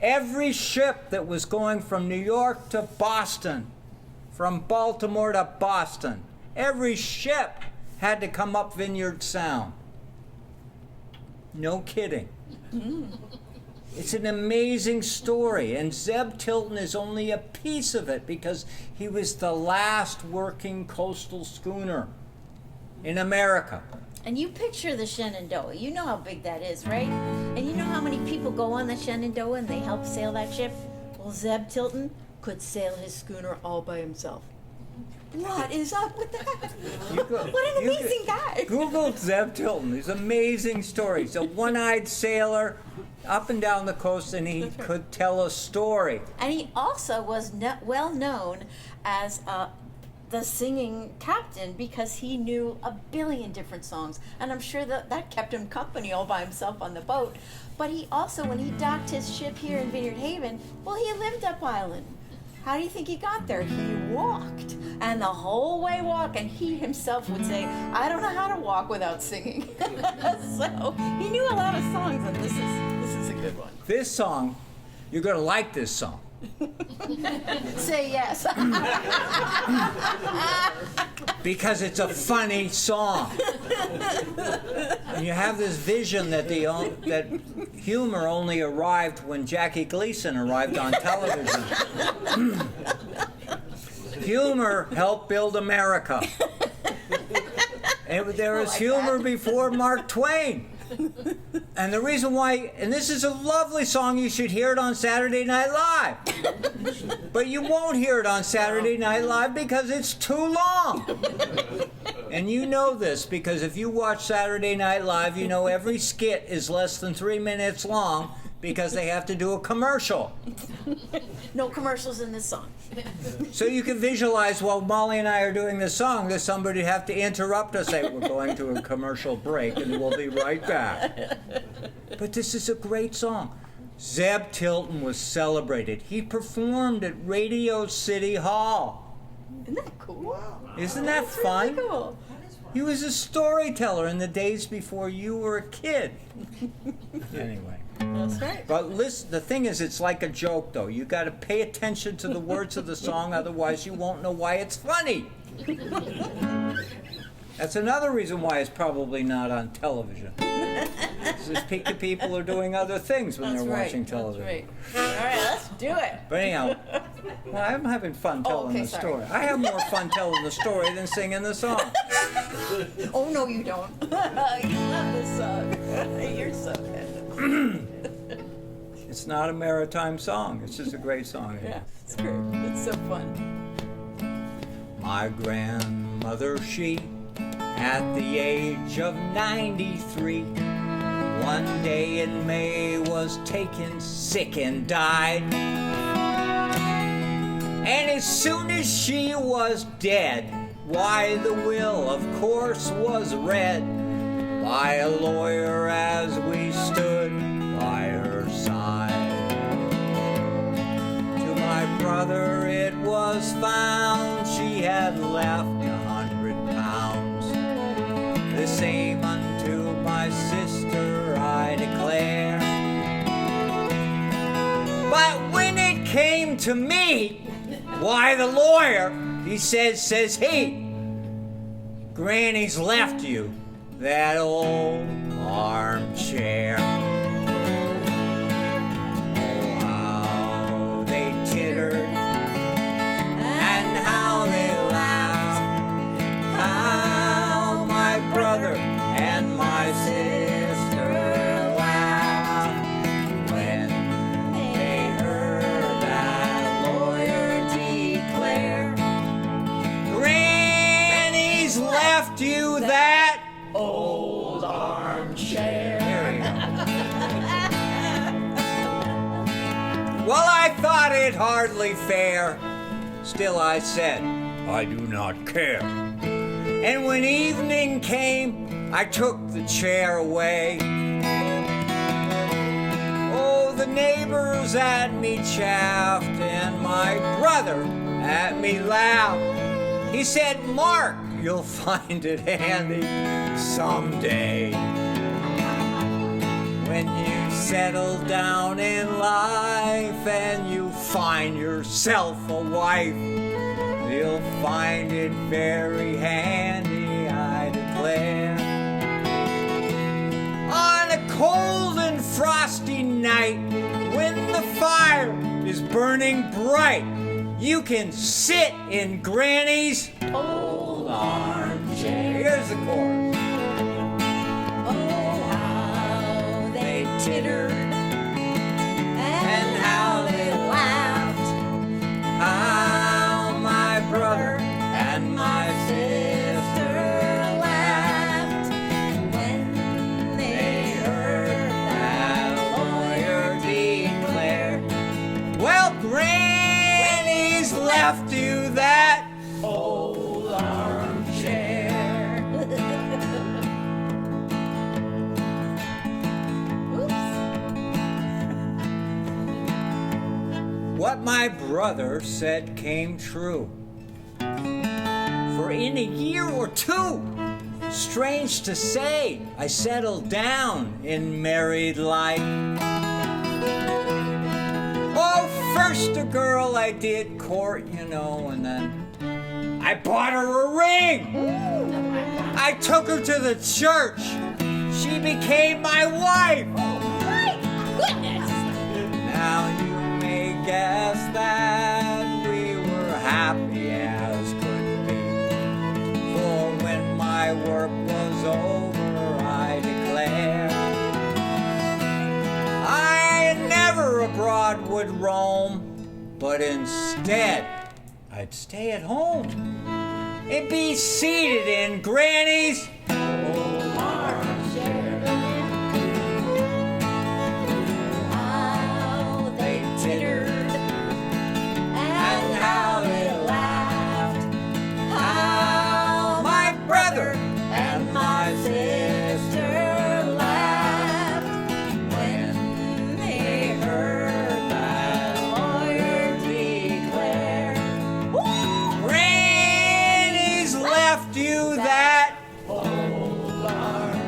Every ship that was going from New York to Boston, from Baltimore to Boston, every ship had to come up Vineyard Sound. No kidding. It's an amazing story, and Zeb Tilton is only a piece of it because he was the last working coastal schooner in America. And you picture the Shenandoah. You know how big that is, right? And you know how many people go on the Shenandoah and they help sail that ship? Well, Zeb Tilton could sail his schooner all by himself. What is up with that? What an amazing guy. Google Zeb Tilton. He's an amazing story. He's a one-eyed sailor up and down the coast, and he could tell a story. And he also was well known as the singing captain because he knew a billion different songs. And I'm sure that kept him company all by himself on the boat. But he also, when he docked his ship here in Vineyard Haven, well, he lived up island. How do you think he got there? He walked. And the whole way walking, he himself would say, I don't know how to walk without singing. So he knew a lot of songs, and this is a good one. This song, you're going to like this song. Say yes. Because it's a funny song. And you have this vision that that humor only arrived when Jackie Gleason arrived on television. Humor helped build America. And there was humor before Mark Twain. And the reason why, and this is a lovely song, you should hear it on Saturday Night Live. But you won't hear it on Saturday Night Live because it's too long. And you know this because if you watch Saturday Night Live, you know every skit is less than 3 minutes long because they have to do a commercial. No commercials in this song. So you can visualize while Molly and I are doing this song, there's somebody who have to interrupt us, say, we're going to a commercial break and we'll be right back. But this is a great song. Zeb Tilton was celebrated. He performed at Radio City Hall. Isn't that cool? Wow. Isn't that That's fun? really cool. He was a storyteller in the days before you were a kid. Anyway. That's right. But listen, the thing is, it's like a joke, though. You got to pay attention to the words of the song, otherwise you won't know why it's funny. That's another reason why it's probably not on television. People are doing other things when That's they're right. watching television. That's right. All right, let's do it. But anyhow, well, I'm having fun telling okay, the sorry. story. I have more fun telling the story than singing the song. Oh, no, you don't. You love this song. You're so good. It's not a maritime song. It's just a great song. Yeah, it's great. It's so fun. My grandmother, she, at the age of 93, one day in May was taken sick and died. And as soon as she was dead, why, the will, of course, was read by a lawyer as we stood by her side. To my brother it was found she had left 100 pounds, the same unto my sister I declare. But when it came to me, why, the lawyer, he says he, Granny's left you that old armchair. Oh, how they tittered and how they laughed, how my brother and my sister laughed when they heard that lawyer declare, Granny's left you that old armchair. There you go. Well, I thought it hardly fair. Still I said, I do not care. And when evening came, I took the chair away. Oh, the neighbors at me chaffed, and my brother at me laughed. He said, Mark, you'll find it handy someday. When you settle down in life and you find yourself a wife, you'll find it very handy, I declare. On a cold and frosty night, when the fire is burning bright, you can sit in Granny's old armchair. Here's the chorus. Oh, how they tittered and how they laughed, How my brother and my sister laughed when they heard that lawyer declare, well, Granny's left you that old armchair. What my brother said came true. For in a year or two, strange to say, I settled down in married life. Oh, first a girl I did court, you know, and then I bought her a ring. I took her to the church. She became my wife. My goodness! Now you may guess that we were happy as could be. For when my work was over, I declare, I never abroad would roam, but instead I'd stay at home and be seated in Granny's old armchair. loved you that Old armchair.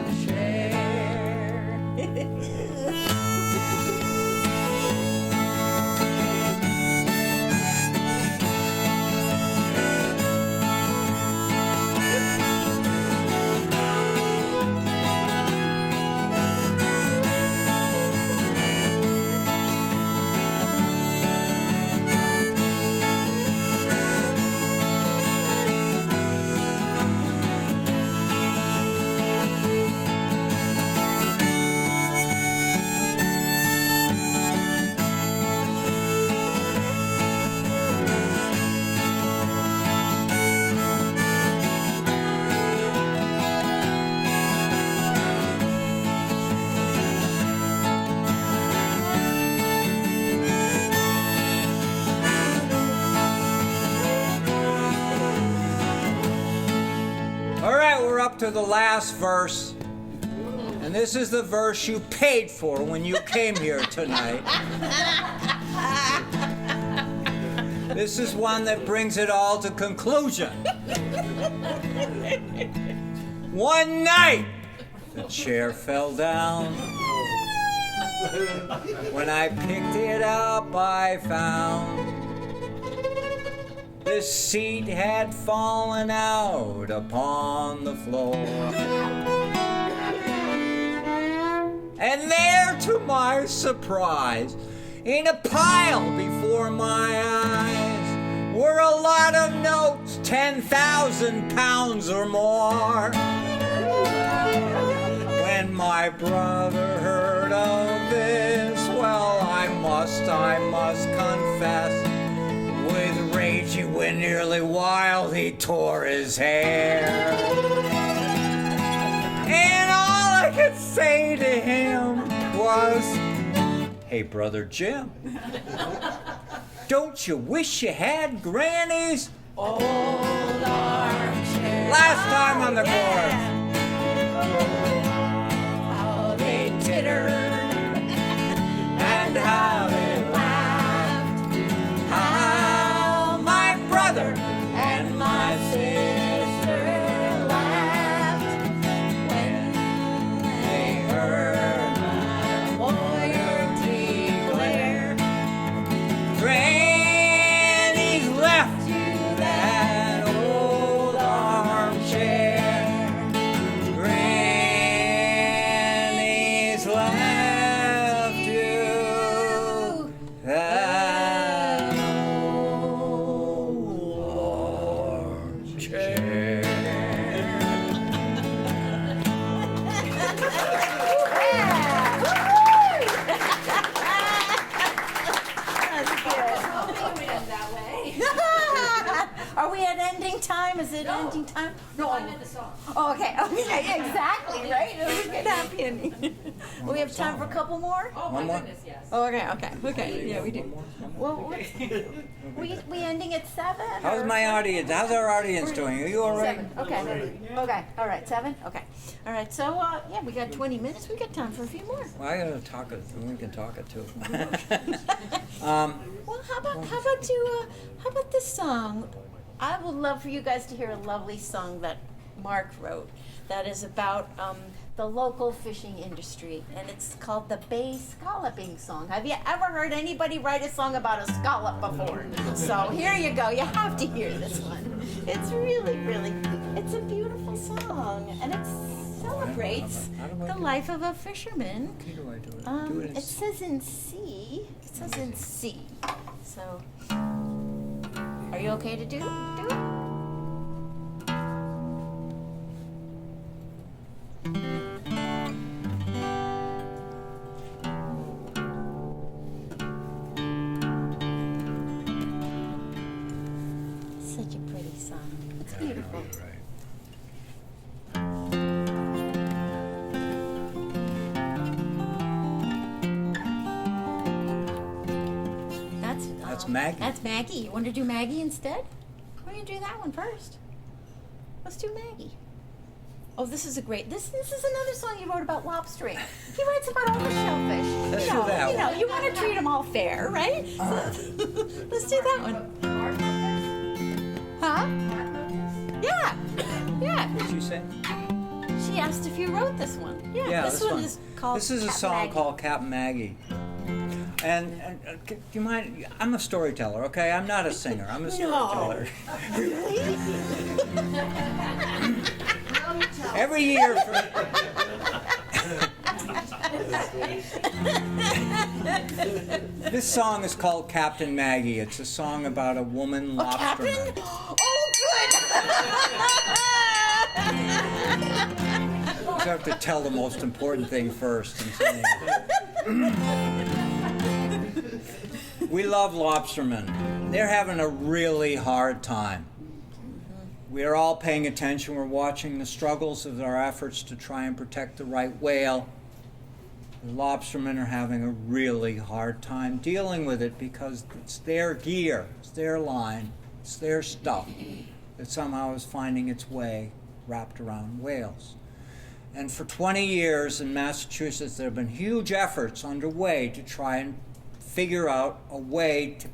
All right, we're up to the last verse. And this is the verse you paid for when you came here tonight. This is one that brings it all to conclusion. One night, the chair fell down. When I picked it up, I found this seat had fallen out upon the floor. And there, to my surprise, in a pile before my eyes, were a lot of notes, 10,000 pounds or more. When my brother heard of this, well, I must confess, with rage he went nearly wild, he tore his hair. And all I could say to him was, "Hey, Brother Jim, don't you wish you had Granny's Old armchair. last time on the chorus?" How they tittered And how they laughed. how my brother And my sister laughed when they heard my lawyer declare Granny's left to that old armchair. Granny's left you that old armchair. Are we at ending time? Is it ending time? No, I'm in the song. Oh, okay. Okay, exactly, right? It was a good happy ending. We have time for a couple more? One more? Oh, okay. Yeah, we do. Well, we ending at 7? How's my audience? How's our audience doing? Are you all right? 7. Okay. All right. 7. Okay. All right. So yeah, we got 20 minutes. We got time for a few more. Well, I gotta talk it. We can talk it too. Well, how about this song? I would love for you guys to hear a lovely song that Mark wrote that is about the local fishing industry, and it's called the Bay Scalloping Song. Have you ever heard anybody write a song about a scallop before? So here you go. You have to hear this one. It's really, it's a beautiful song, and it celebrates the life of a fisherman. How do I do it? Do it in It says in C. It says in C. So, are you okay to do it? Such a pretty song. It's beautiful. Right. That's Maggie. That's Maggie. You want to do Maggie instead? We're going to do that one first. Let's do Maggie. Oh, this is a great. This is another song you wrote about lobstering. He writes about all the shellfish. Let's do that one. You want to treat them all fair, right? So, let's do that one. Huh? Yeah. sing? She asked if you wrote this one. Yeah, this one is called This is a Captain song Maggie. called Captain Maggie. And do you mind? I'm a storyteller, okay? I'm not a singer. I'm a storyteller. Really? Every year. This song is called Captain Maggie. It's a song about a woman lobsterman. Captain? Oh, good. You have to tell the most important thing first. And say we love lobstermen. They're having a really hard time. We are all paying attention. We're watching the struggles of our efforts to try and protect the right whale. The lobstermen are having a really hard time dealing with it because it's their gear, it's their line, it's their stuff that somehow is finding its way wrapped around whales. And for 20 years in Massachusetts, there have been huge efforts underway to try and figure out a way to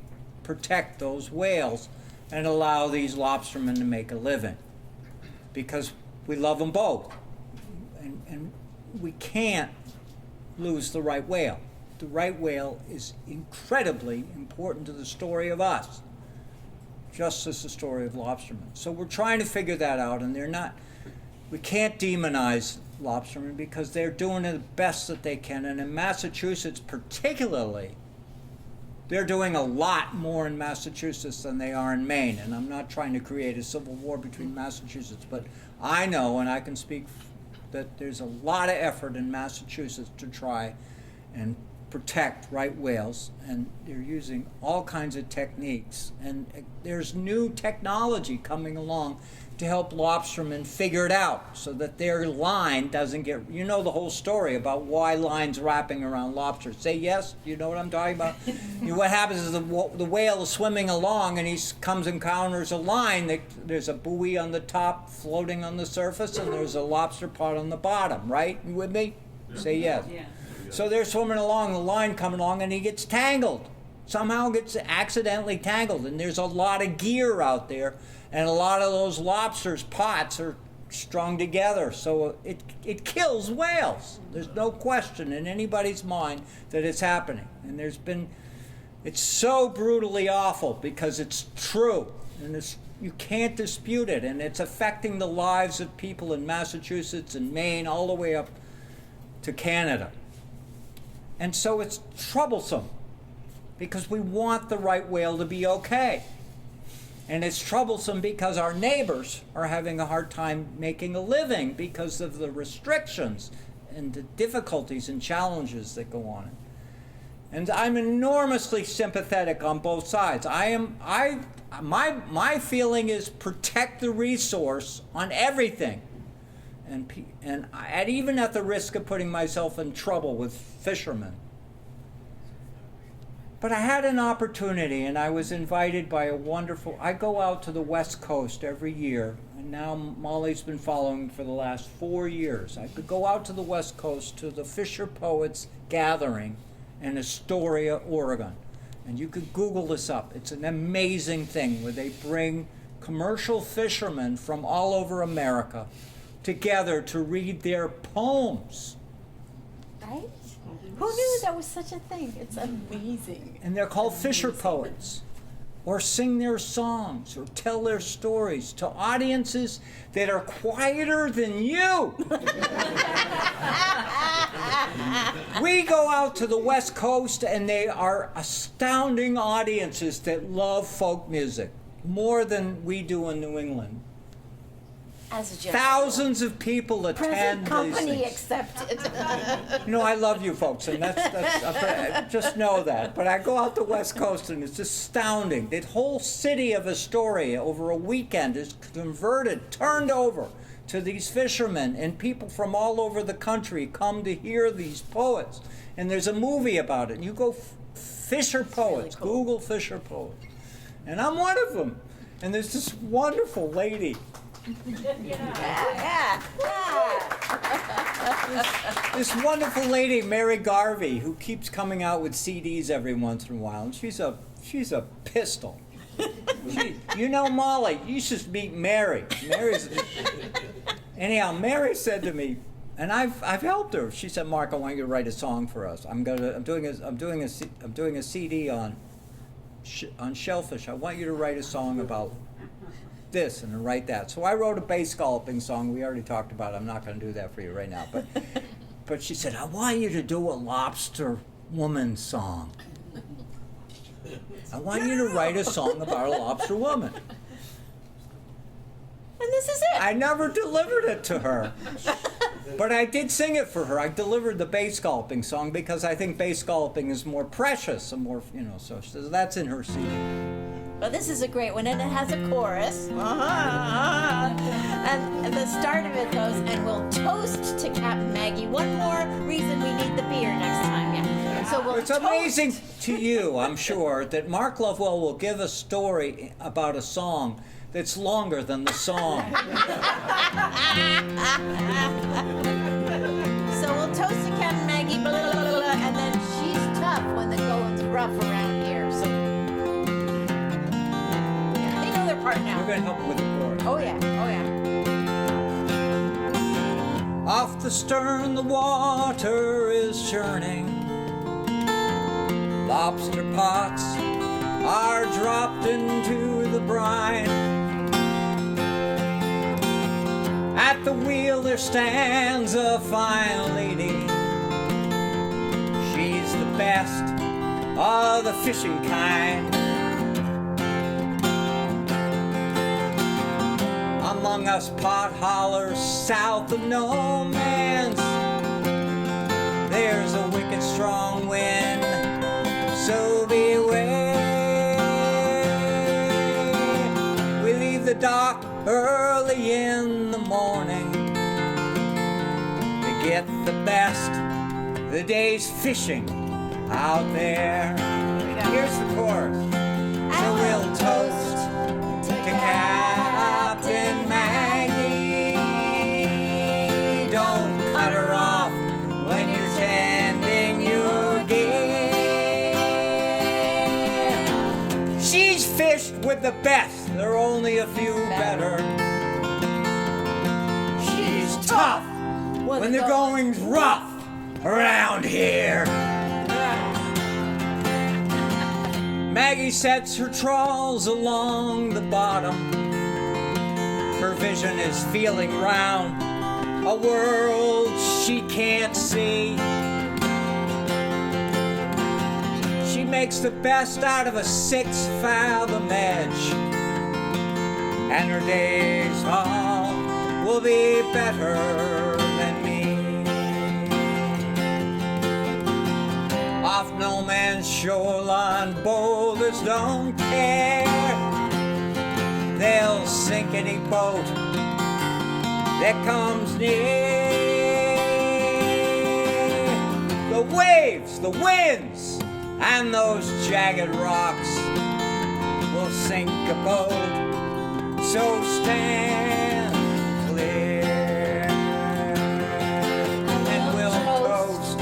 protect those whales and allow these lobstermen to make a living. Because we love them both. And we can't lose the right whale. The right whale is incredibly important to the story of us, just as the story of lobstermen. So we're trying to figure that out, and we can't demonize lobstermen because they're doing the best that they can. And in Massachusetts particularly, they're doing a lot more in Massachusetts than they are in Maine. And I'm not trying to create a civil war between Massachusetts, but I know, and I can speak, that there's a lot of effort in Massachusetts to try and protect right whales, and they're using all kinds of techniques. And there's new technology coming along to help lobstermen figure it out so that their line doesn't get, you know the whole story about why lines wrapping around lobsters. Say yes, you know what I'm talking about? What happens is the whale is swimming along and he comes and encounters a line. There's a buoy on the top floating on the surface, and there's a lobster pot on the bottom, right? You with me? Say yes. Yeah. So they're swimming along, the line coming along, and he gets tangled. Somehow gets accidentally tangled, and there's a lot of gear out there, and a lot of those lobsters' pots are strung together, so it kills whales. There's no question in anybody's mind that it's happening. And it's so brutally awful because it's true, and you can't dispute it, and it's affecting the lives of people in Massachusetts and Maine all the way up to Canada. And so it's troublesome because we want the right whale to be okay. And it's troublesome because our neighbors are having a hard time making a living because of the restrictions and the difficulties and challenges that go on. And I'm enormously sympathetic on both sides. My feeling is protect the resource on everything. And even at the risk of putting myself in trouble with fishermen. But I had an opportunity, and I was invited by I go out to the West Coast every year, and now Molly's been following for the last 4 years. I could go out to the West Coast to the Fisher Poets Gathering in Astoria, Oregon. And you could Google this up. It's an amazing thing where they bring commercial fishermen from all over America together to read their poems. Right? Who knew that was such a thing? It's amazing. And they're called Fisher Poets, or sing their songs, or tell their stories to audiences that are quieter than you. We go out to the West Coast, and they are astounding audiences that love folk music more than we do in New England. As a general. Thousands of people attend Present company these things. accepted. You know, I love you folks, and that's just know that. But I go out the West Coast, and it's astounding. The whole city of Astoria over a weekend is turned over to these fishermen, and people from all over the country come to hear these poets. And there's a movie about it. You go Fisher Poets, really cool. Google Fisher Poets. And I'm one of them. And there's this wonderful lady. Yeah. This wonderful lady, Mary Garvey, who keeps coming out with CDs every once in a while, and she's a pistol. You know, Molly, you should meet Mary. Anyhow, Mary said to me, and I've helped her. She said, "Mark, I want you to write a song for us. I'm doing a CD on shellfish. I want you to write a song about this and write that." So I wrote a bass scalloping song. We already talked about it. I'm not going to do that for you right now. But she said, "I want you to do a lobster woman song. I want you to write a song about a lobster woman." And this is it. I never delivered it to her. But I did sing it for her. I delivered the bass scalloping song because I think bass scalloping is more precious and more, so that's in her CD. Well, this is a great one, and it has a chorus. And the start of it goes, "And we'll toast to Captain Maggie. One more reason we need the beer next time." Yeah. So we'll It's amazing to you, I'm sure, that Mark Lovewell will give a story about a song that's longer than the song. So we'll toast to Captain Maggie, blah, blah, blah, blah, and then she's tough when the going's rough around here. So yeah, they know their part now. We're going to help with the chorus. Oh yeah, oh yeah. Off the stern the water is churning. Lobster pots are dropped into the brine. At the wheel there stands a fine lady. She's the best of the fishing kind. Among us pot haulers south of no man's, there's a wicked strong wind, so beware. We leave the dock early in the morning to get the best of the day's fishing out there. Here's the chorus. So we'll toast to Captain Maggie. Don't cut her off when you're tending your gear. She's fished with the best. There are only a few better. She's tough when the going's rough around here. Maggie sets her trawls along the bottom. Her vision is feeling round a world she can't see. She makes the best out of a 6-fathom edge, and her days all will be better than me. Off no man's shoreline, boulders don't care. They'll sink any boat that comes near. The waves, the winds, and those jagged rocks will sink a boat, so stand clear. And we'll toast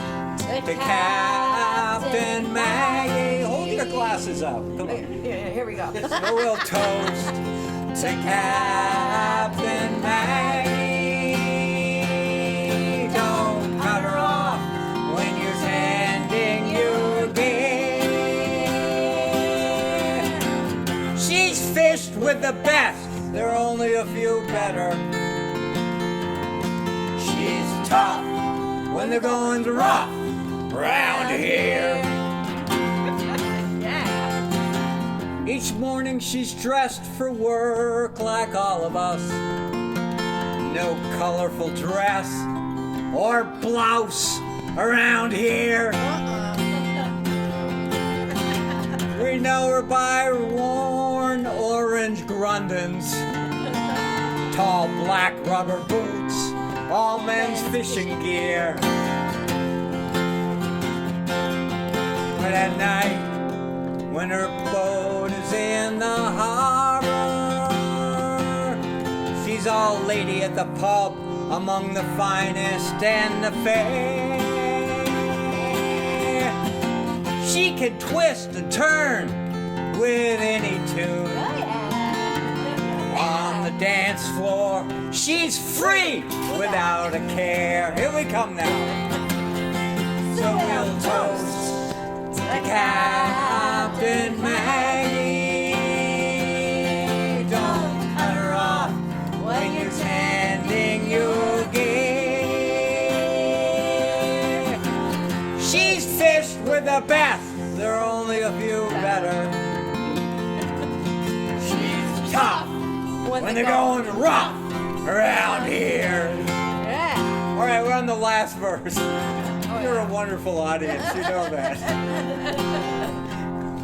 to Captain Maggie. Hold your glasses up. Come on. Here we go. So we'll toast to Captain Maggie. Don't cut her off when you're tending your gear. She's fished with the best. There are only a few better. She's tough when the going's rough around here. Each morning she's dressed for work like all of us. No colorful dress or blouse around here. We know her by worn orange Grundens, tall black rubber boots, all men's fishing gear. But at night, when her boat is in the harbor, she's all lady at the pub among the finest and the fair. She can twist and turn with any tune. On the dance floor, She's free without a care. Here we come now. So we'll toast to Captain Maggie. Don't cut her off when you're tending your gear. She's fished with the best. There are only a few better. She's tough when they're going rough around here. Yeah. All right, we're on the last verse. You're a wonderful audience, you know that.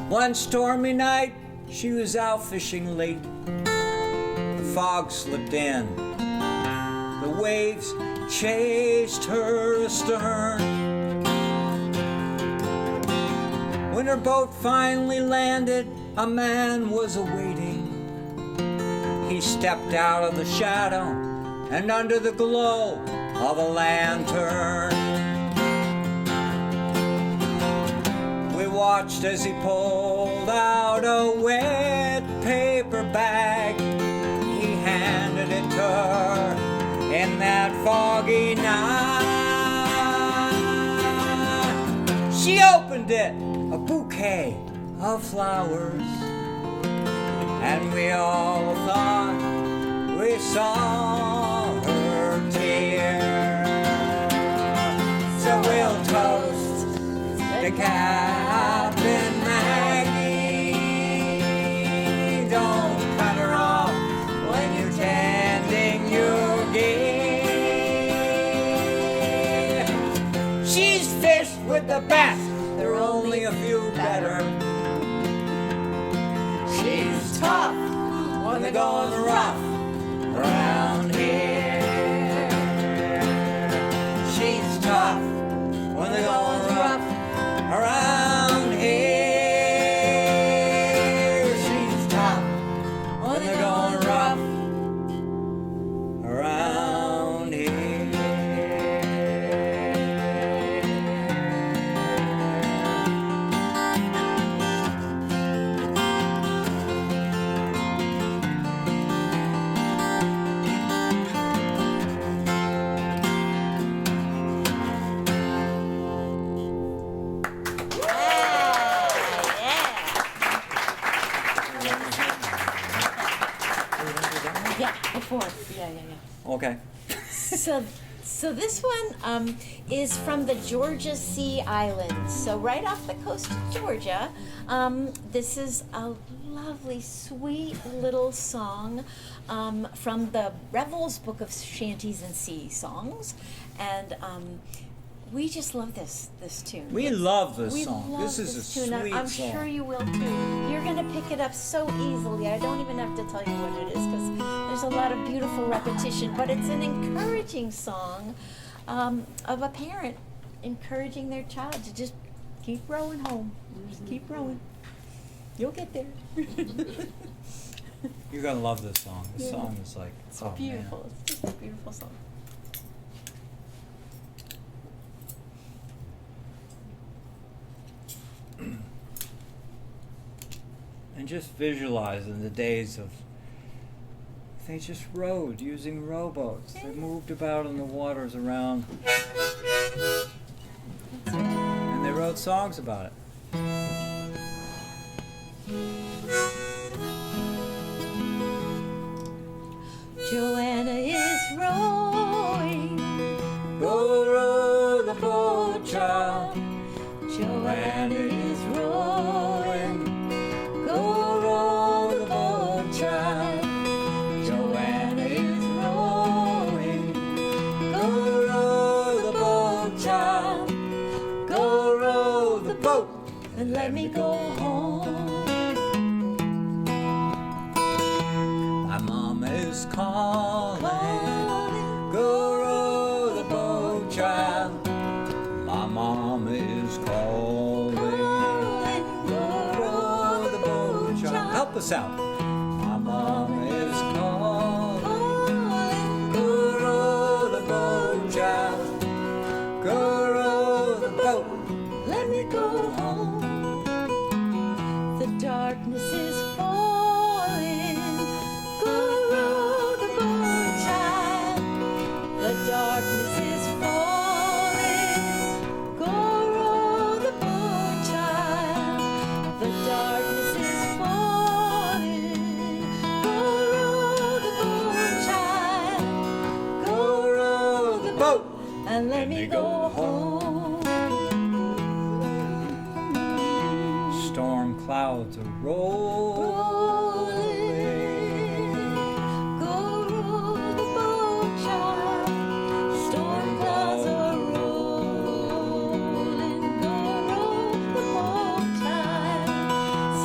One stormy night, she was out fishing late. The fog slipped in. The waves chased her astern. When her boat finally landed, a man was awaiting. He stepped out of the shadow and under the glow of a lantern. We watched as he pulled out a wet paper bag. He handed it to her in that foggy night. She opened it, a bouquet of flowers. And we all thought we saw her tear. So we'll toast to Captain Maggie. Don't cut her off when you're tending your gear. She's fished with the best. There are only a few better. She's tough when they're going rough around here. She's tough when they're going rough around here. She's tough when they're going rough around here. Yeah, before. Yeah. Okay. So this one is from the Georgia Sea Islands. So right off the coast of Georgia. This is a lovely, sweet little song from the Revels Book of Shanties and Sea Songs, and we just love this tune. We love this We song. love This is a tune. sweet I'm song. sure you will too. You're gonna pick it up so easily. I don't even have to tell you what it is because there's a lot of beautiful repetition. But it's an encouraging song of a parent encouraging their child to just keep rowing home. Just keep rowing. You'll get there. You're gonna love this song. This Yeah. song is like, It's oh beautiful. man. It's just a beautiful song. And just visualizing the days of they just rowed using rowboats. They moved about in the waters around, and they wrote songs about it. Joanna is rowing. Go row the boat, child. Joanna is rowing. Go row the boat, child. Joanna is rowing. Go row the boat, child. Go row the boat. And let me go home. My mama is calling. Go row the boat, child. My mama is calling. Go row the boat, child. Help us out. My mama is calling. Go row the boat, child. Go row the boat. Let me go home. The darkness is falling. Go row the boat, child. and let me go home. Storm clouds are rolling. Go row the boat, child. Storm clouds are rolling. Go row the boat, child.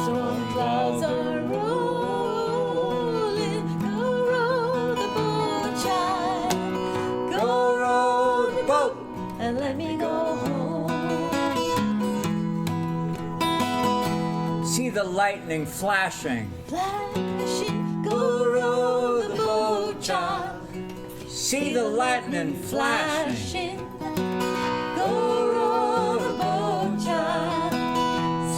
Storm clouds are rolling. Go row the boat, child. Go row the boat. And let me go home. See the lightning flashing. Flashing, go row the boat, child. See the lightning flashing. Flashing, go row the boat, child.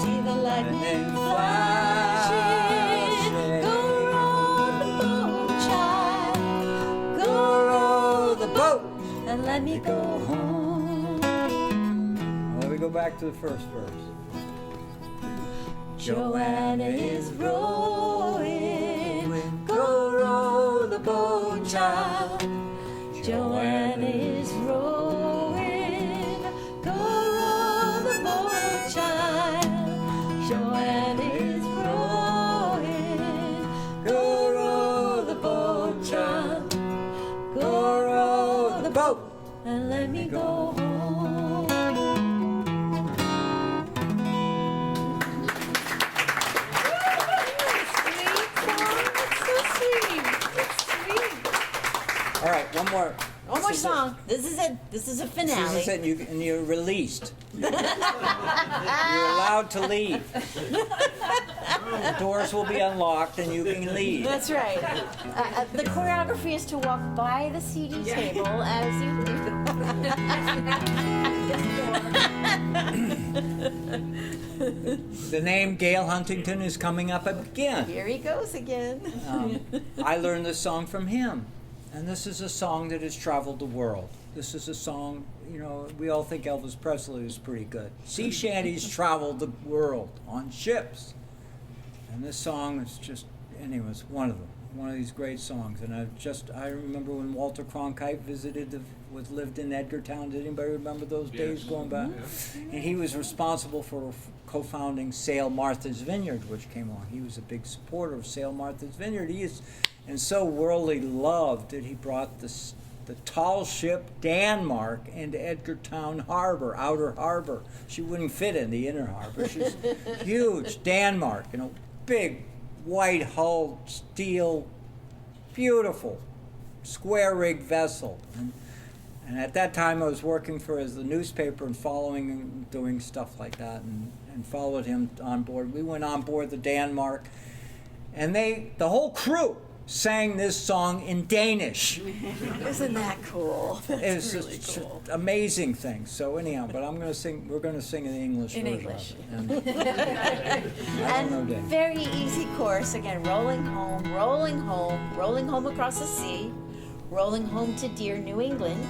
See the lightning flashing. Go row the boat, child. Go row the boat, and let me go home. Let me go back to the first verse. Joanna is rowing. Go row the boat, child. Joanna is rowing. Go row the boat, child. Joanna is rowing. Go row the boat, child. Go row the boat, and let me go home. All right, one more. One more This is song. This is it. This is a it. finale. This is it, and you're released. You're allowed to leave. The doors will be unlocked, and you can leave. That's right. The choreography is to walk by the CD table as you The name Gail Huntington is coming up again. Here he goes again. I learned this song from him, and this is a song that has traveled the world. This is a song, you know, we all think Elvis Presley was pretty good. Sea shanties traveled the world on ships, and this song is just, anyway, it's one of them. One of these great songs, and I remember when Walter Cronkite lived in Edgartown. Did anybody remember those days going back? And he was responsible for co-founding Sail Martha's Vineyard, which came along. He was a big supporter of Sail Martha's Vineyard. He is, and so worldly loved that he brought the tall ship Denmark into Edgartown Harbor, outer harbor. She wouldn't fit in the inner harbor. She's huge, Denmark, you know, big, white-hulled, steel, beautiful, square-rigged vessel. And at that time, I was working for the newspaper and following him, doing stuff like that, and followed him on board. We went on board the Denmark, and the whole crew sang this song in Danish. Isn't that cool? It's really just cool. amazing thing. So anyhow, but we're going to sing in the English In version English. of it. And I don't know And Danish. very easy chorus again. Rolling home, rolling home across the sea, rolling home to dear New England,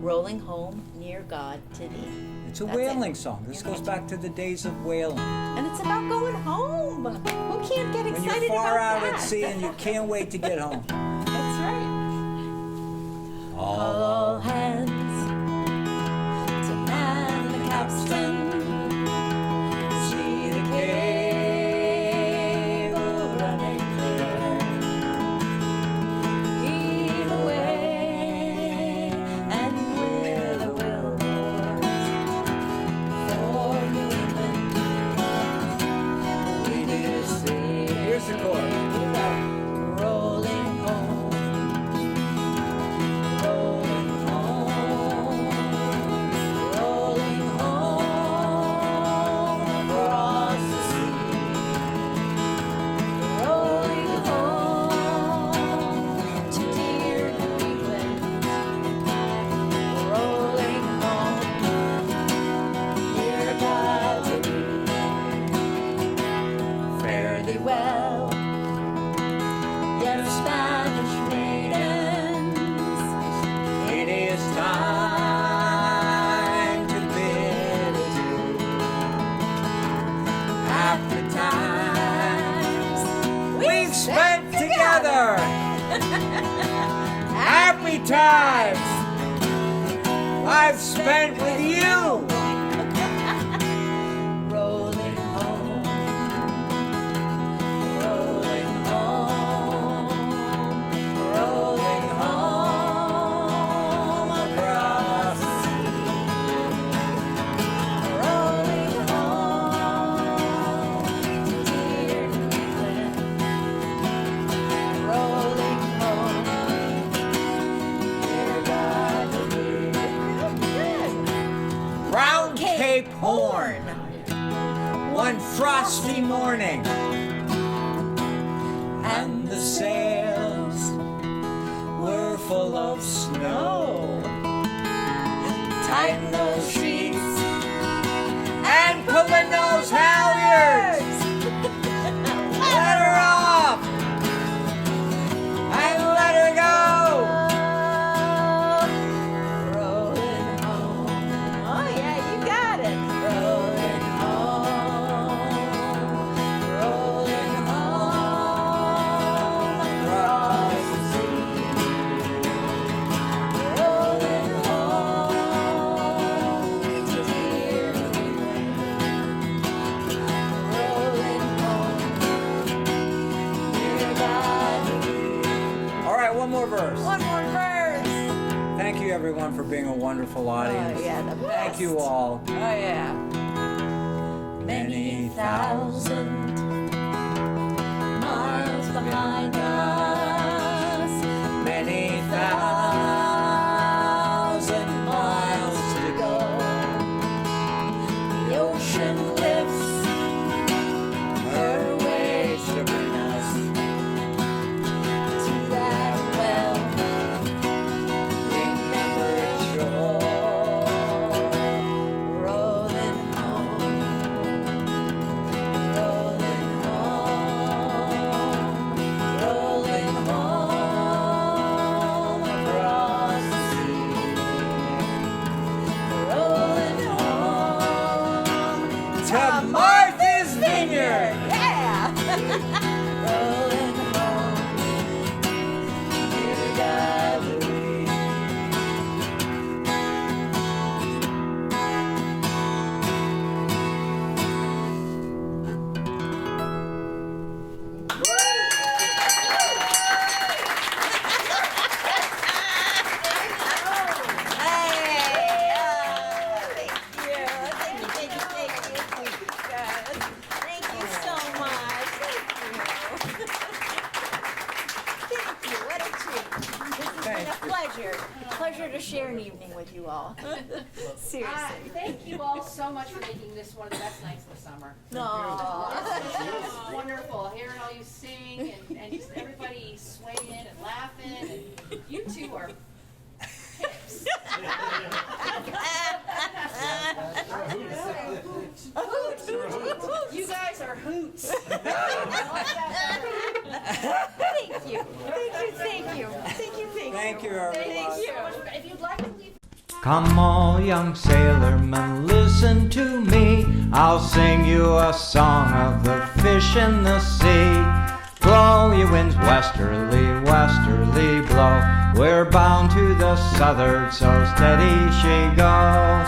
rolling home near God to thee. It's a That's whaling it. song. This goes back to the days of whaling. And it's about going home. Who can't get When excited you're far about out that? at sea and you can't wait to get home. That's right. All hands to man the capstan. See the cable running clear. Heave away and with a whale for New England we do steer. Here's the chorus. Rolling home, rolling home, rolling home across the sea, rolling home to dear New England, rolling home near God to thee. Fare thee well. Yes, Spanish maidens, It is time to bid adieu. happy times We've spent together. Happy times. I've spent with you. Rolling home, rolling home, rolling home across the sea. Rolling home to dear England. Rolling home, dear God, Round Cape Horn, one frosty morning, and the sails were full of snow. Tighten those sheets and pull in those halyards. Let her off and let her go. rolling home. Oh yeah, you got it. Rolling home across the sea. Rolling home to dear England. Rolling home, dear God. All right, one more verse. One more verse. Thank you, everyone, for being a wonderful audience. Oh yeah, the best. Thank you all. Oh yeah. Many thousand miles behind us, many thousand miles to go. The ocean lifts her waves to bring us to that well remembered shore. Rolling home, rolling home across the sea. Rolling home To Martha's Vineyard. Yeah. rolling home, dear Galilee. Hey, thank you so much. Thank you. What a treat. This has been a pleasure to share an evening with you all. Seriously. Thank you all so much for making this one of the best nights of the summer. No. It's wonderful hearing all you sing and just everybody swaying and laughing. And you two are pips. You guys are hoots. Thank you. Thank you. Thank you, everyone. Thank you so much. If you'd like to leave. Come all young sailormen, listen to me. I'll sing you a song of the fish in the sea. Blow, ye winds, westerly, westerly blow. We're bound to the southward, so steady she goes.